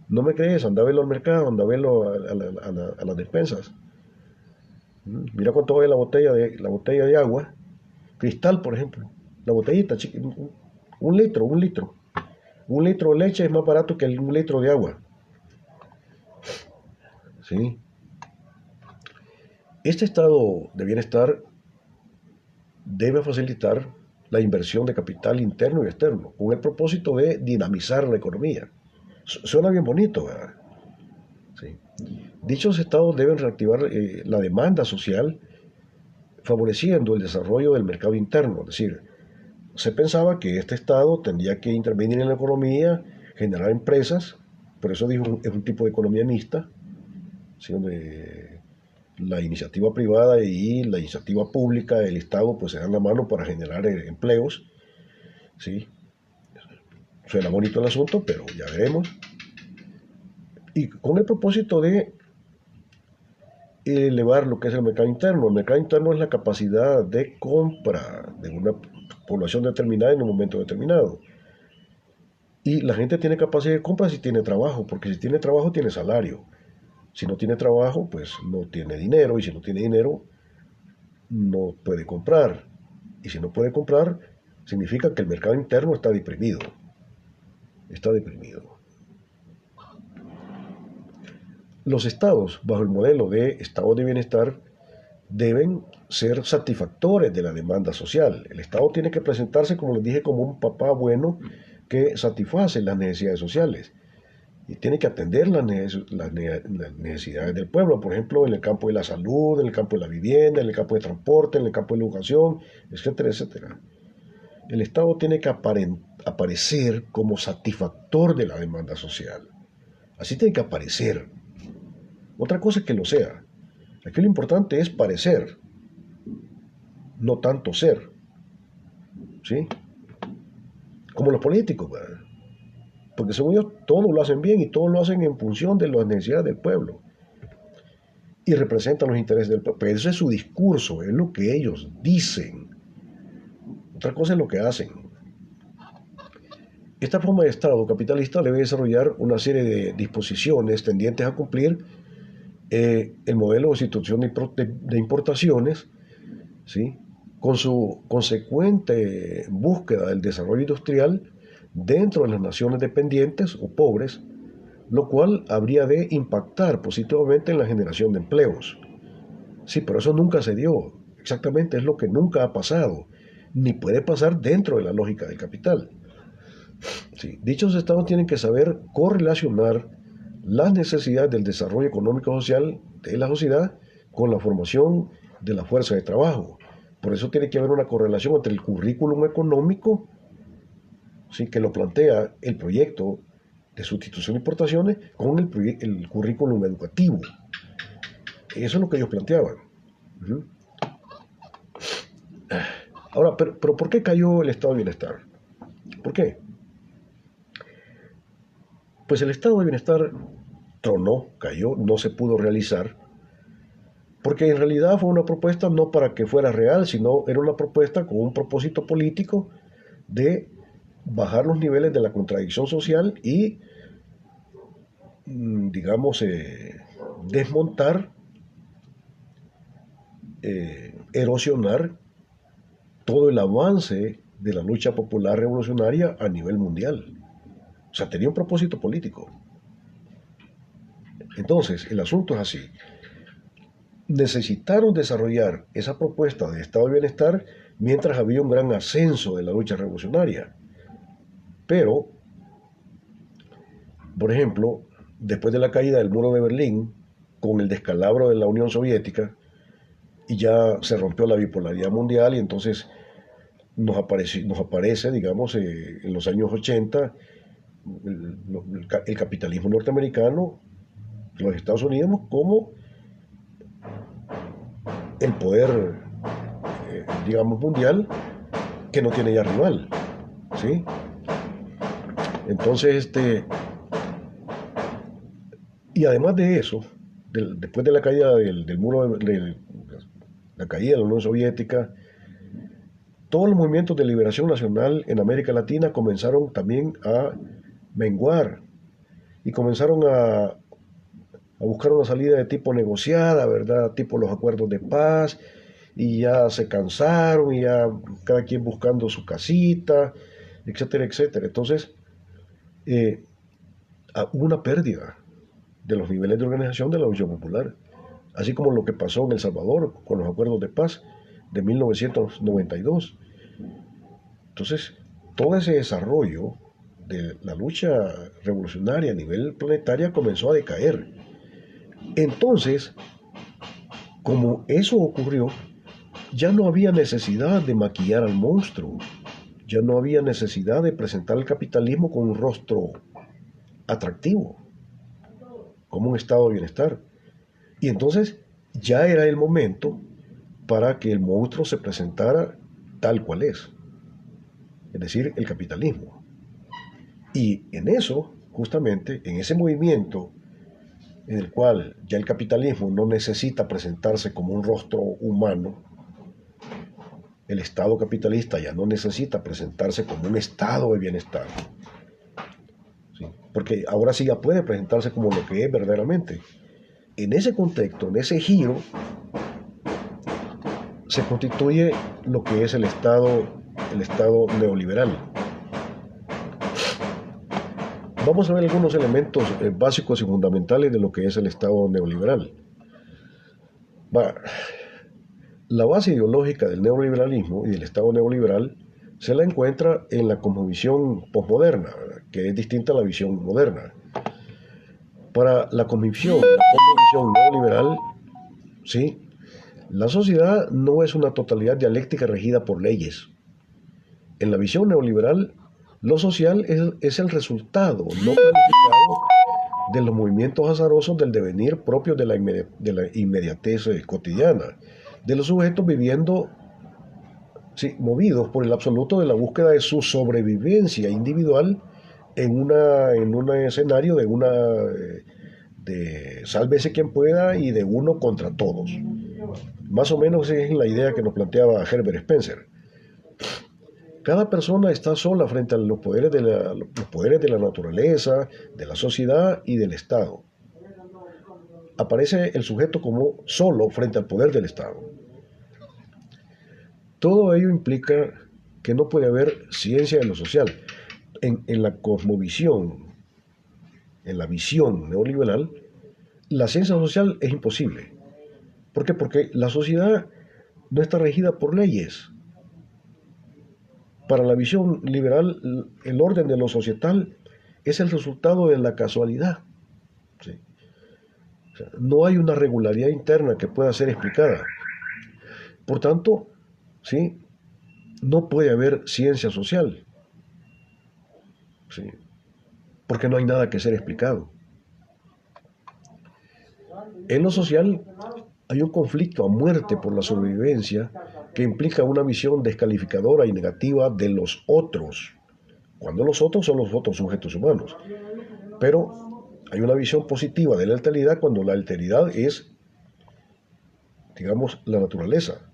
¿No me crees? Anda a verlo al mercado, anda a verlo a las despensas. Mira cuánto vale la botella de agua, cristal, por ejemplo. La botellita, un litro, un litro. Un litro de leche es más barato que un litro de agua. ¿Sí? Este estado de bienestar debe facilitar la inversión de capital interno y externo, con el propósito de dinamizar la economía. Suena bien bonito, ¿verdad? Sí. Dichos estados deben reactivar la demanda social, favoreciendo el desarrollo del mercado interno. Es decir, se pensaba que este estado tendría que intervenir en la economía, generar empresas, por eso dijo es un tipo de economía mixta, ¿sí?, donde la iniciativa privada y la iniciativa pública del Estado pues se dan la mano para generar empleos, ¿sí? Suena bonito el asunto, pero ya veremos. Y con el propósito de elevar lo que es el mercado interno. El mercado interno es la capacidad de compra de una población determinada en un momento determinado. Y la gente tiene capacidad de compra si tiene trabajo, porque si tiene trabajo tiene salario. Si no tiene trabajo, pues no tiene dinero, y si no tiene dinero, no puede comprar. Y si no puede comprar, significa que el mercado interno está deprimido. Está deprimido. Los estados, bajo el modelo de estado de bienestar, deben ser satisfactores de la demanda social. El Estado tiene que presentarse, como les dije, como un papá bueno que satisface las necesidades sociales y tiene que atender las necesidades del pueblo, por ejemplo, en el campo de la salud, en el campo de la vivienda, en el campo de transporte, en el campo de la educación, etcétera, etcétera. El Estado tiene que aparecer como satisfactor de la demanda social. Así tiene que aparecer. Otra cosa es que lo sea. Aquí lo importante es parecer, no tanto ser. ¿Sí? Como los políticos, ¿verdad? Porque según ellos todo lo hacen bien y todo lo hacen en función de las necesidades del pueblo y representan los intereses del pueblo. Pero ese es su discurso, es lo que ellos dicen. Otra cosa es lo que hacen. Esta forma de Estado capitalista debe desarrollar una serie de disposiciones tendientes a cumplir el modelo de sustitución de importaciones, ¿sí?, con su consecuente búsqueda del desarrollo industrial dentro de las naciones dependientes o pobres, lo cual habría de impactar positivamente en la generación de empleos. Sí, pero eso nunca se dio. Exactamente es lo que nunca ha pasado, ni puede pasar dentro de la lógica del capital. Sí, dichos estados tienen que saber correlacionar las necesidades del desarrollo económico y social de la sociedad con la formación de la fuerza de trabajo. Por eso tiene que haber una correlación entre el currículum económico, ¿sí?, que lo plantea el proyecto de sustitución de importaciones, con el currículum educativo. Eso es lo que ellos planteaban. Ahora, pero ¿por qué cayó el estado de bienestar? ¿Por qué? Pues el estado de bienestar tronó, cayó, no se pudo realizar, porque en realidad fue una propuesta no para que fuera real, sino era una propuesta con un propósito político de bajar los niveles de la contradicción social y, digamos, desmontar, erosionar todo el avance de la lucha popular revolucionaria a nivel mundial. O sea, tenía un propósito político. Entonces, el asunto es así. Necesitaron desarrollar esa propuesta de estado de bienestar mientras había un gran ascenso de la lucha revolucionaria. Pero, por ejemplo, después de la caída del muro de Berlín, con el descalabro de la Unión Soviética, y ya se rompió la bipolaridad mundial, y entonces nos aparece, digamos, en los años 80, el capitalismo norteamericano, los Estados Unidos, como el poder, digamos, mundial, que no tiene ya rival, ¿sí? Entonces, Y además de eso, después de la caída del muro, la caída de la Unión Soviética, todos los movimientos de liberación nacional en América Latina comenzaron también a menguar y comenzaron a buscar una salida de tipo negociada, ¿verdad? Tipo los acuerdos de paz, y ya se cansaron, y ya cada quien buscando su casita, etcétera, etcétera. Entonces, eh, hubo una pérdida de los niveles de organización de la lucha popular, así como lo que pasó en El Salvador con los acuerdos de paz de 1992. Entonces, todo ese desarrollo de la lucha revolucionaria a nivel planetario comenzó a decaer. Entonces, como eso ocurrió, ya no había necesidad de maquillar al monstruo, ya no había necesidad de presentar el capitalismo con un rostro atractivo, como un estado de bienestar. Y entonces ya era el momento para que el monstruo se presentara tal cual es decir, el capitalismo. Y en eso, justamente, en ese movimiento en el cual ya el capitalismo no necesita presentarse como un rostro humano, el Estado capitalista ya no necesita presentarse como un estado de bienestar, ¿sí? Porque ahora sí ya puede presentarse como lo que es verdaderamente. En ese contexto, en ese giro, se constituye lo que es el Estado neoliberal. Vamos a ver algunos elementos básicos y fundamentales de lo que es el Estado neoliberal. La base ideológica del neoliberalismo y del Estado neoliberal se la encuentra en la cosmovisión posmoderna, que es distinta a la visión moderna. Para la cosmovisión neoliberal, ¿sí?, la sociedad no es una totalidad dialéctica regida por leyes. En la visión neoliberal, lo social es el resultado no planificado de los movimientos azarosos del devenir propios de la inmediatez cotidiana, de los sujetos viviendo, sí, movidos por el absoluto de la búsqueda de su sobrevivencia individual en un escenario de sálvese quien pueda y de uno contra todos. Más o menos es la idea que nos planteaba Herbert Spencer. Cada persona está sola frente a los poderes de la naturaleza, de la sociedad y del Estado. Aparece el sujeto como solo frente al poder del Estado. Todo ello implica que no puede haber ciencia de lo social. En la cosmovisión, en la visión neoliberal, la ciencia social es imposible. ¿Por qué? Porque la sociedad no está regida por leyes. Para la visión liberal, el orden de lo societal es el resultado de la casualidad. ¿Sí? O sea, no hay una regularidad interna que pueda ser explicada. Por tanto, ¿sí?, no puede haber ciencia social. ¿Sí? Porque no hay nada que ser explicado. En lo social hay un conflicto a muerte por la sobrevivencia que implica una visión descalificadora y negativa de los otros, cuando los otros son los otros sujetos humanos. Pero hay una visión positiva de la alteridad cuando la alteridad es, digamos, la naturaleza,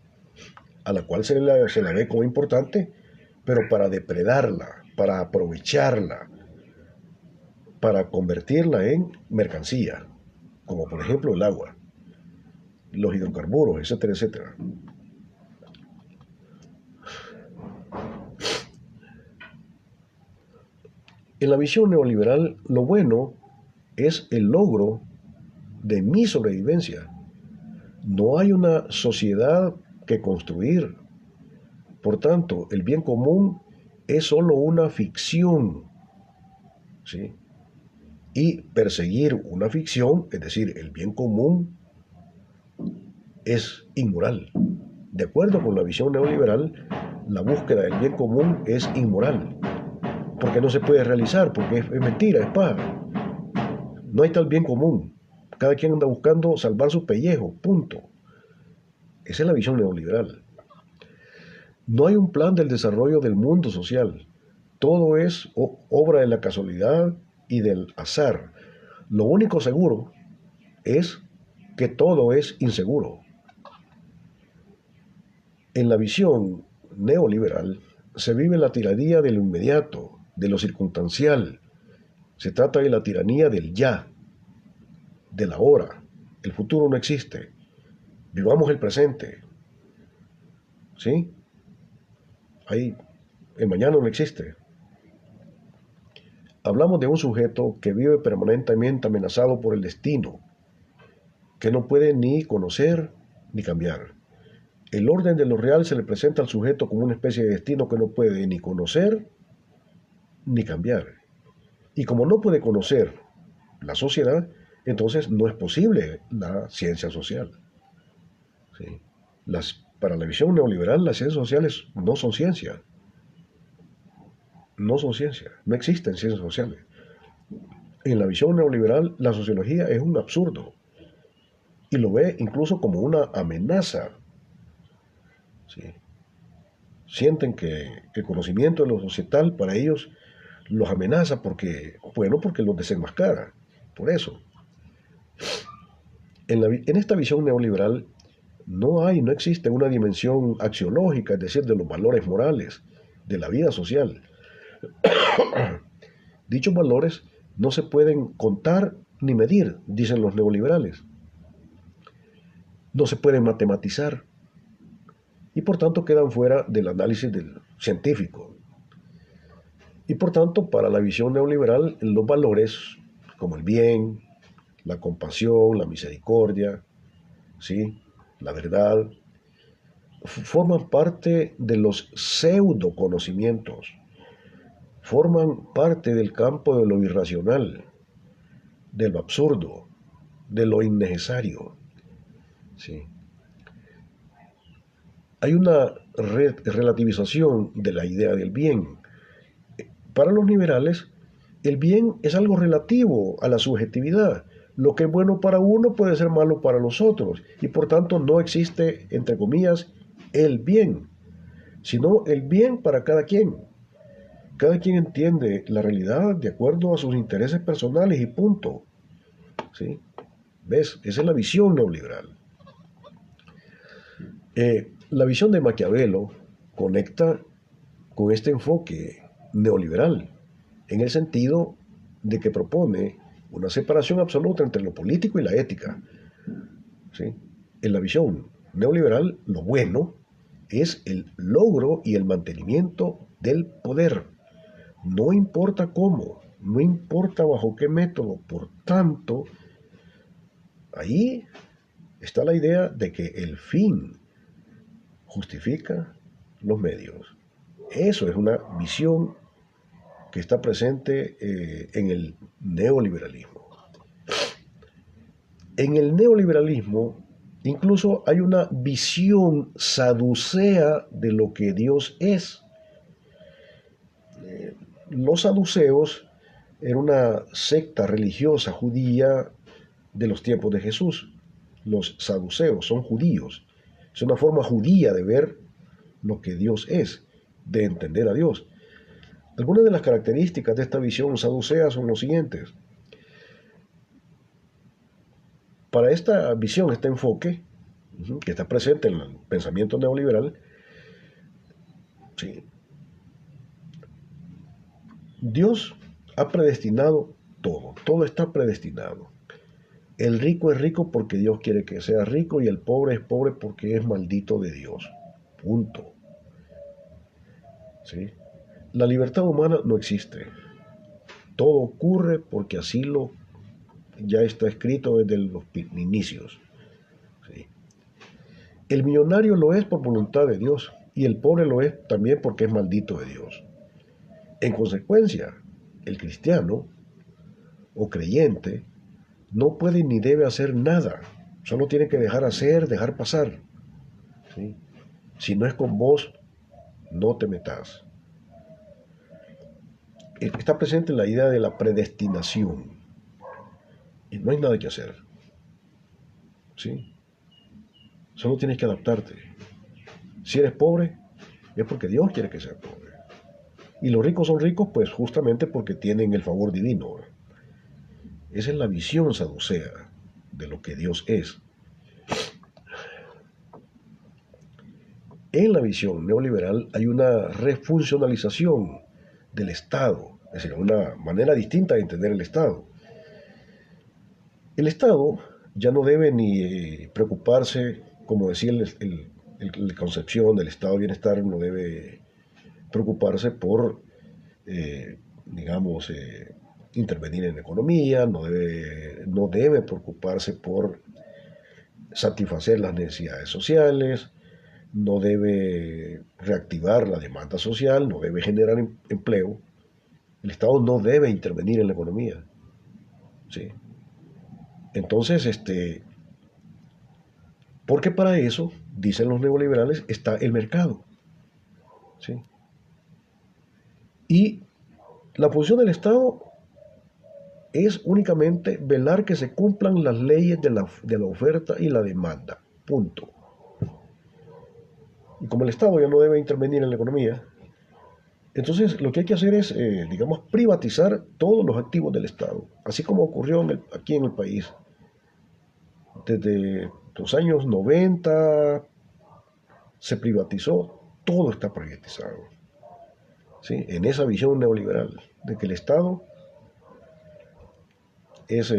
a la cual se la ve como importante, pero para depredarla, para aprovecharla, para convertirla en mercancía, como por ejemplo el agua, los hidrocarburos, etcétera, etcétera. En la visión neoliberal, lo bueno es el logro de mi sobrevivencia. No hay una sociedad que construir. Por tanto, el bien común es solo una ficción, ¿sí? Y perseguir una ficción, es decir, el bien común, es inmoral. De acuerdo con la visión neoliberal, la búsqueda del bien común es inmoral, porque no se puede realizar, porque es mentira, es paja. No hay tal bien común. Cada quien anda buscando salvar su pellejo, punto. Esa es la visión neoliberal. No hay un plan del desarrollo del mundo social. Todo es obra de la casualidad y del azar. Lo único seguro es que todo es inseguro. En la visión neoliberal se vive la tiranía de lo inmediato, de lo circunstancial. Se trata de la tiranía del ya, del ahora. El futuro no existe. Vivamos el presente. ¿Sí? Ahí, el mañana no existe. Hablamos de un sujeto que vive permanentemente amenazado por el destino, que no puede ni conocer ni cambiar. El orden de lo real se le presenta al sujeto como una especie de destino que no puede ni conocer ni cambiar. Y como no puede conocer la sociedad, entonces no es posible la ciencia social. ¿Sí? Para la visión neoliberal, las ciencias sociales no son ciencia. No son ciencia. No existen ciencias sociales. En la visión neoliberal, la sociología es un absurdo. Y lo ve incluso como una amenaza. ¿Sí? Sienten que el conocimiento de lo societal para ellos los amenaza porque los desenmascara. Por eso. En esta visión neoliberal no existe una dimensión axiológica, es decir, de los valores morales, de la vida social. Dichos valores no se pueden contar ni medir, dicen los neoliberales. No se pueden matematizar y por tanto quedan fuera del análisis del científico. Y por tanto, para la visión neoliberal, los valores como el bien, la compasión, la misericordia, ¿sí?, la verdad, forman parte de los pseudo conocimientos, forman parte del campo de lo irracional, de lo absurdo, de lo innecesario. ¿Sí? Hay una relativización de la idea del bien. Para los liberales, el bien es algo relativo a la subjetividad. Lo que es bueno para uno puede ser malo para los otros, y por tanto no existe, entre comillas, el bien, sino el bien para cada quien. Cada quien entiende la realidad de acuerdo a sus intereses personales y punto. ¿Sí? ¿Ves? Esa es la visión neoliberal. La visión de Maquiavelo conecta con este enfoque neoliberal, en el sentido de que propone una separación absoluta entre lo político y la ética. ¿Sí? En la visión neoliberal, lo bueno es el logro y el mantenimiento del poder. No importa cómo, no importa bajo qué método. Por tanto, ahí está la idea de que el fin justifica los medios. Eso es una visión que está presente en el neoliberalismo. En el neoliberalismo incluso hay una visión saducea de lo que Dios es. Los saduceos eran una secta religiosa judía de los tiempos de Jesús. Los saduceos son judíos. Es una forma judía de ver lo que Dios es, de entender a Dios. Algunas de las características de esta visión saducea son los siguientes. Para esta visión, este enfoque, que está presente en el pensamiento neoliberal, ¿sí?, Dios ha predestinado todo, todo está predestinado. El rico es rico porque Dios quiere que sea rico y el pobre es pobre porque es maldito de Dios. Punto. ¿Sí? La libertad humana no existe. Todo ocurre porque así ya está escrito desde los inicios. ¿Sí? El millonario lo es por voluntad de Dios y el pobre lo es también porque es maldito de Dios. En consecuencia, el cristiano o creyente no puede ni debe hacer nada, solo tiene que dejar hacer, dejar pasar. ¿Sí? Si no es con vos, no te metas. Está presente la idea de la predestinación y no hay nada que hacer. ¿Sí? Solo tienes que adaptarte. Si eres pobre, es porque Dios quiere que seas pobre. Y los ricos son ricos, pues justamente porque tienen el favor divino. Esa es la visión saducea de lo que Dios es. En la visión neoliberal hay una refuncionalización del Estado, es decir, una manera distinta de entender el Estado. El Estado ya no debe ni preocuparse, como decía la concepción del Estado de bienestar, no debe preocuparse por, digamos, intervenir en la economía, no debe preocuparse por satisfacer las necesidades sociales, no debe reactivar la demanda social, no debe generar empleo. El Estado no debe intervenir en la economía. ¿Sí? Entonces, porque para eso, dicen los neoliberales, está el mercado. ¿Sí? Y la función del Estado es únicamente velar que se cumplan las leyes de la oferta y la demanda. Punto. Y como el Estado ya no debe intervenir en la economía, entonces lo que hay que hacer es, digamos, privatizar todos los activos del Estado, así como ocurrió aquí en el país. Desde los años 90 se privatizó, todo está privatizado. ¿Sí? En esa visión neoliberal de que el Estado es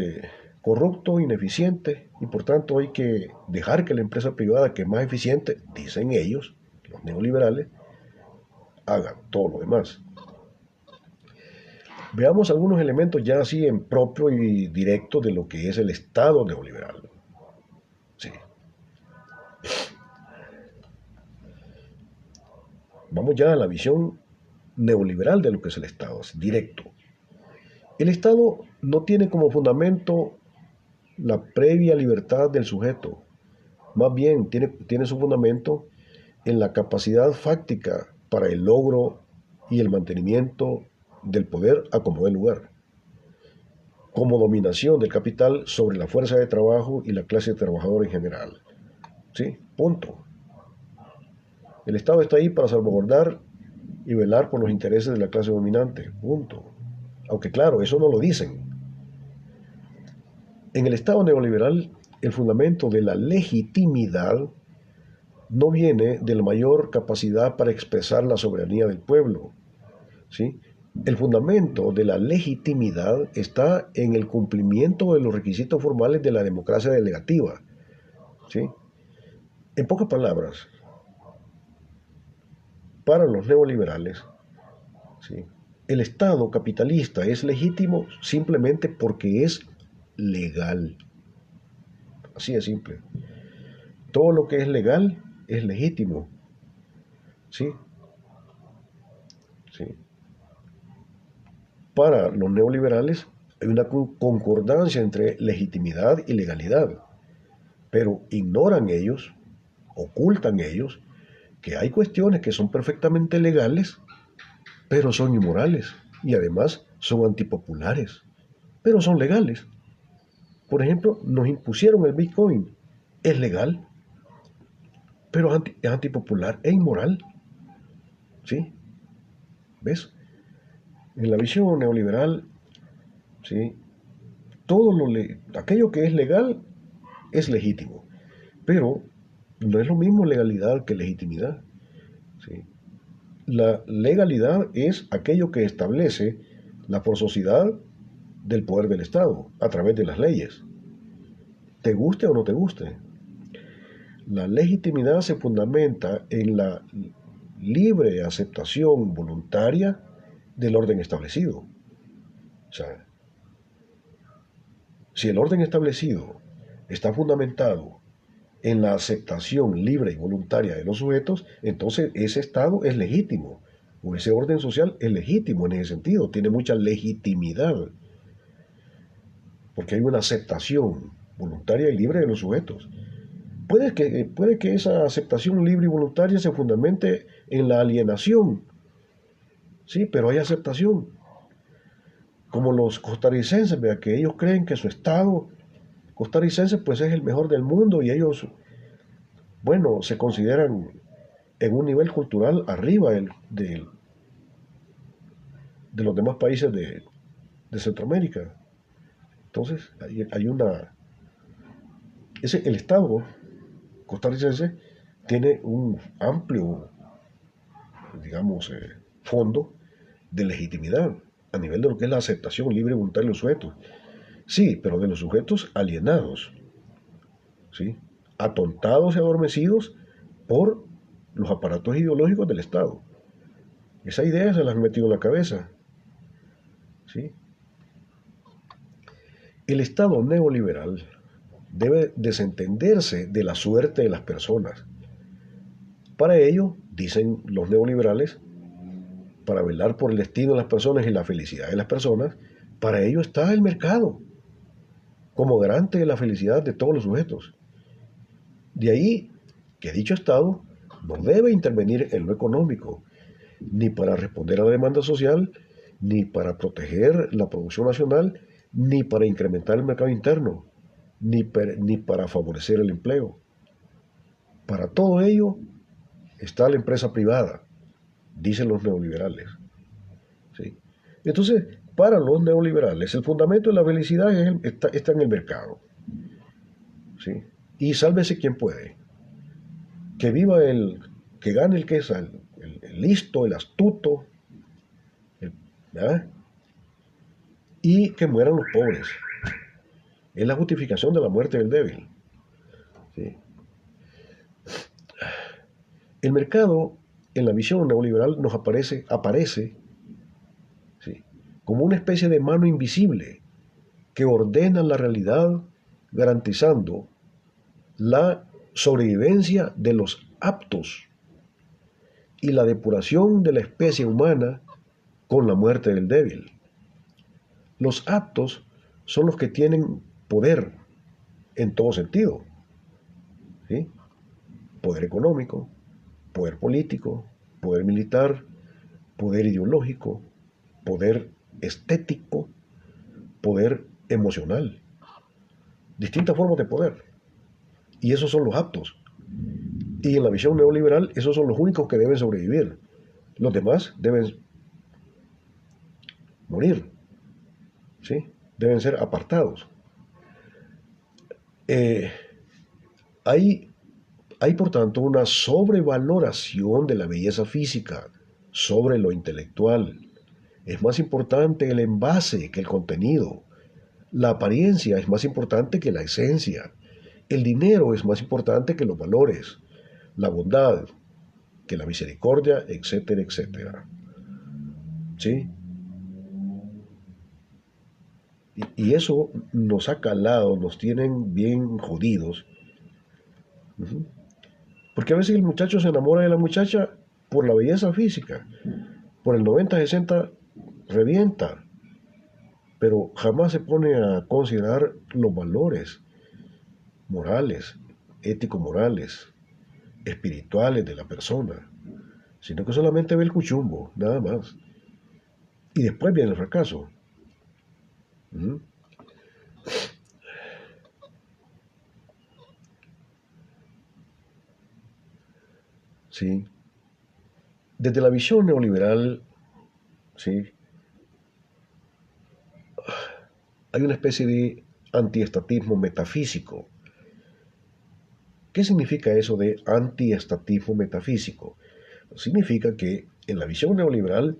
corrupto, ineficiente, y por tanto hay que dejar que la empresa privada, que es más eficiente, dicen ellos, los neoliberales, haga todo lo demás. Veamos algunos elementos ya así en propio y directo de lo que es el Estado neoliberal. Sí. Vamos ya a la visión neoliberal de lo que es el Estado, es directo. El Estado no tiene como fundamento la previa libertad del sujeto, más bien tiene su fundamento en la capacidad fáctica para el logro y el mantenimiento del poder a como dé lugar, como dominación del capital sobre la fuerza de trabajo y la clase trabajadora en general. ¿Sí? Punto. El Estado está ahí para salvaguardar y velar por los intereses de la clase dominante. Punto. Aunque claro, eso no lo dicen. En el Estado neoliberal, el fundamento de la legitimidad no viene de la mayor capacidad para expresar la soberanía del pueblo. ¿Sí? El fundamento de la legitimidad está en el cumplimiento de los requisitos formales de la democracia delegativa. ¿Sí? En pocas palabras, para los neoliberales, ¿sí?, el Estado capitalista es legítimo simplemente porque es legal. Así de simple. Todo lo que es legal es legítimo. ¿Sí? ¿Sí? Para los neoliberales hay una concordancia entre legitimidad y legalidad, pero ignoran ellos, ocultan ellos, que hay cuestiones que son perfectamente legales, pero son inmorales y además son antipopulares, pero son legales. Por ejemplo, nos impusieron el Bitcoin. Es legal, pero es antipopular e inmoral. ¿Sí? ¿Ves? En la visión neoliberal, ¿sí?, aquello que es legal es legítimo, pero no es lo mismo legalidad que legitimidad. ¿Sí? La legalidad es aquello que establece la forzosidad del poder del Estado a través de las leyes, te guste o no te guste. La legitimidad se fundamenta en la libre aceptación voluntaria del orden establecido. O sea, si el orden establecido está fundamentado en la aceptación libre y voluntaria de los sujetos, entonces ese Estado es legítimo, o ese orden social es legítimo en ese sentido, tiene mucha legitimidad, porque hay una aceptación voluntaria y libre de los sujetos. Puede que esa aceptación libre y voluntaria se fundamente en la alienación, sí, pero hay aceptación. Como los costarricenses, vea, que ellos creen que su Estado costarricense pues es el mejor del mundo y ellos, bueno, se consideran en un nivel cultural arriba de los demás países de Centroamérica. Entonces, hay una El Estado costarricense tiene un amplio, digamos, fondo de legitimidad a nivel de lo que es la aceptación libre y voluntaria de los sujetos. Sí, pero de los sujetos alienados, ¿sí? Atontados y adormecidos por los aparatos ideológicos del Estado. Esa idea se las han metido en la cabeza, ¿sí? El Estado neoliberal debe desentenderse de la suerte de las personas. Para ello, dicen los neoliberales, para velar por el destino de las personas y la felicidad de las personas, para ello está el mercado, como garante de la felicidad de todos los sujetos. De ahí que dicho Estado no debe intervenir en lo económico, ni para responder a la demanda social, ni para proteger la producción nacional, ni para incrementar el mercado interno, ni para favorecer el empleo. Para todo ello está la empresa privada, dicen los neoliberales. ¿Sí? Entonces, para los neoliberales, el fundamento de la felicidad está en el mercado. ¿Sí? Y sálvese quien puede. Que viva que gane el que es el listo, el astuto, ¿verdad? Y que mueran los pobres. Es la justificación de la muerte del débil. ¿Sí? El mercado, en la visión neoliberal, nos aparece ¿sí? como una especie de mano invisible que ordena la realidad garantizando la sobrevivencia de los aptos y la depuración de la especie humana con la muerte del débil. Los aptos son los que tienen poder en todo sentido, ¿sí? Poder económico, poder político, poder militar, poder ideológico, poder estético, poder emocional, distintas formas de poder. Y esos son los aptos. Y en la visión neoliberal, esos son los únicos que deben sobrevivir. Los demás deben morir, ¿sí? Deben ser apartados. Eh, hay, hay, por tanto, una sobrevaloración de la belleza física sobre lo intelectual. Es más importante el envase que el contenido. La apariencia es más importante que la esencia. El dinero es más importante que los valores. La bondad que la misericordia, etcétera, etcétera. ¿Sí? Y eso nos ha calado, nos tienen bien jodidos. Uh-huh. Porque a veces el muchacho se enamora de la muchacha por la belleza física. Por el 90-60 revienta. Pero jamás se pone a considerar los valores morales, ético-morales, espirituales de la persona. Sino que solamente ve el cuchumbo, nada más. Y después viene el fracaso. Uh-huh. ¿Sí? Desde la visión neoliberal, ¿sí? Hay una especie de antiestatismo metafísico. ¿Qué significa eso de antiestatismo metafísico? Significa que en la visión neoliberal,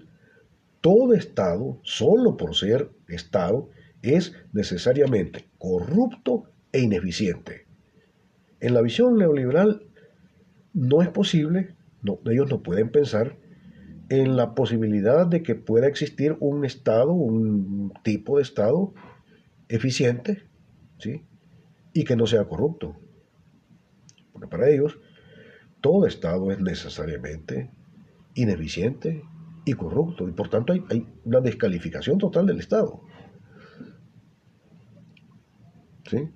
todo Estado, solo por ser Estado, es necesariamente corrupto e ineficiente. En la visión neoliberal no es posible, ellos no pueden pensar en la posibilidad de que pueda existir un Estado, un tipo de Estado eficiente, ¿sí? Y que no sea corrupto. Porque para ellos todo Estado es necesariamente ineficiente y corrupto. Y por tanto hay una descalificación total del Estado. ¿Sí?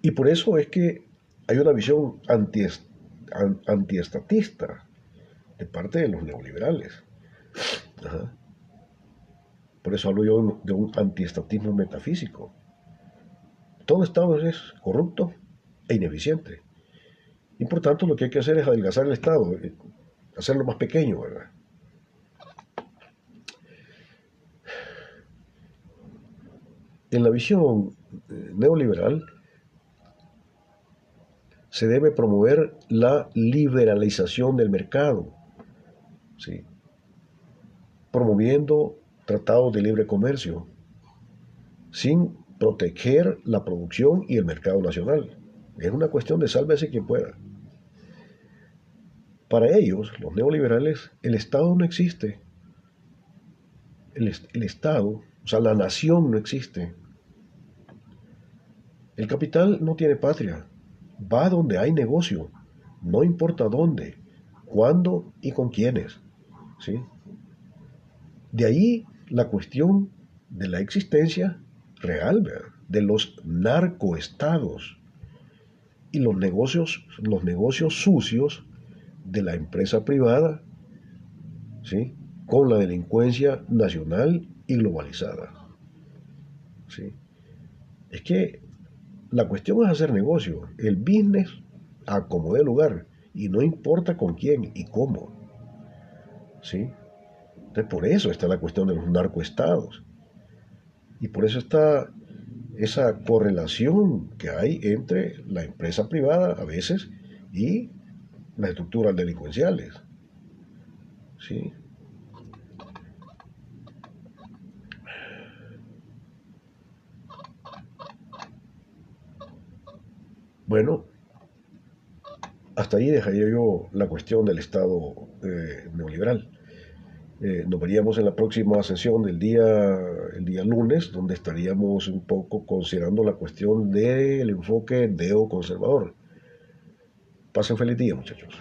Y por eso es que hay una visión antiestatista de parte de los neoliberales. Ajá. Por eso hablo yo de un antiestatismo metafísico. Todo Estado es corrupto e ineficiente. Y por tanto lo que hay que hacer es adelgazar el Estado, hacerlo más pequeño, ¿verdad? En la visión neoliberal, se debe promover la liberalización del mercado, ¿sí? Promoviendo tratados de libre comercio, sin proteger la producción y el mercado nacional. Es una cuestión de sálvese quien pueda. Para ellos, los neoliberales, el Estado no existe. El Estado, o sea, la nación no existe. El capital no tiene patria. Va donde hay negocio. No importa dónde, cuándo y con quiénes. ¿Sí? De ahí la cuestión de la existencia real, ¿verdad?, de los narcoestados y los negocios sucios de la empresa privada, ¿sí?, con la delincuencia nacional y globalizada. ¿Sí? Es que la cuestión es hacer negocio, el business a como dé lugar, y no importa con quién y cómo. ¿Sí? Entonces, por eso está la cuestión de los narcoestados. Y por eso está esa correlación que hay entre la empresa privada a veces y las estructuras delincuenciales. ¿Sí? Bueno, hasta ahí dejaría yo la cuestión del Estado neoliberal. Nos veríamos en la próxima sesión el día lunes, donde estaríamos un poco considerando la cuestión del enfoque neoconservador. Pasen feliz día, muchachos.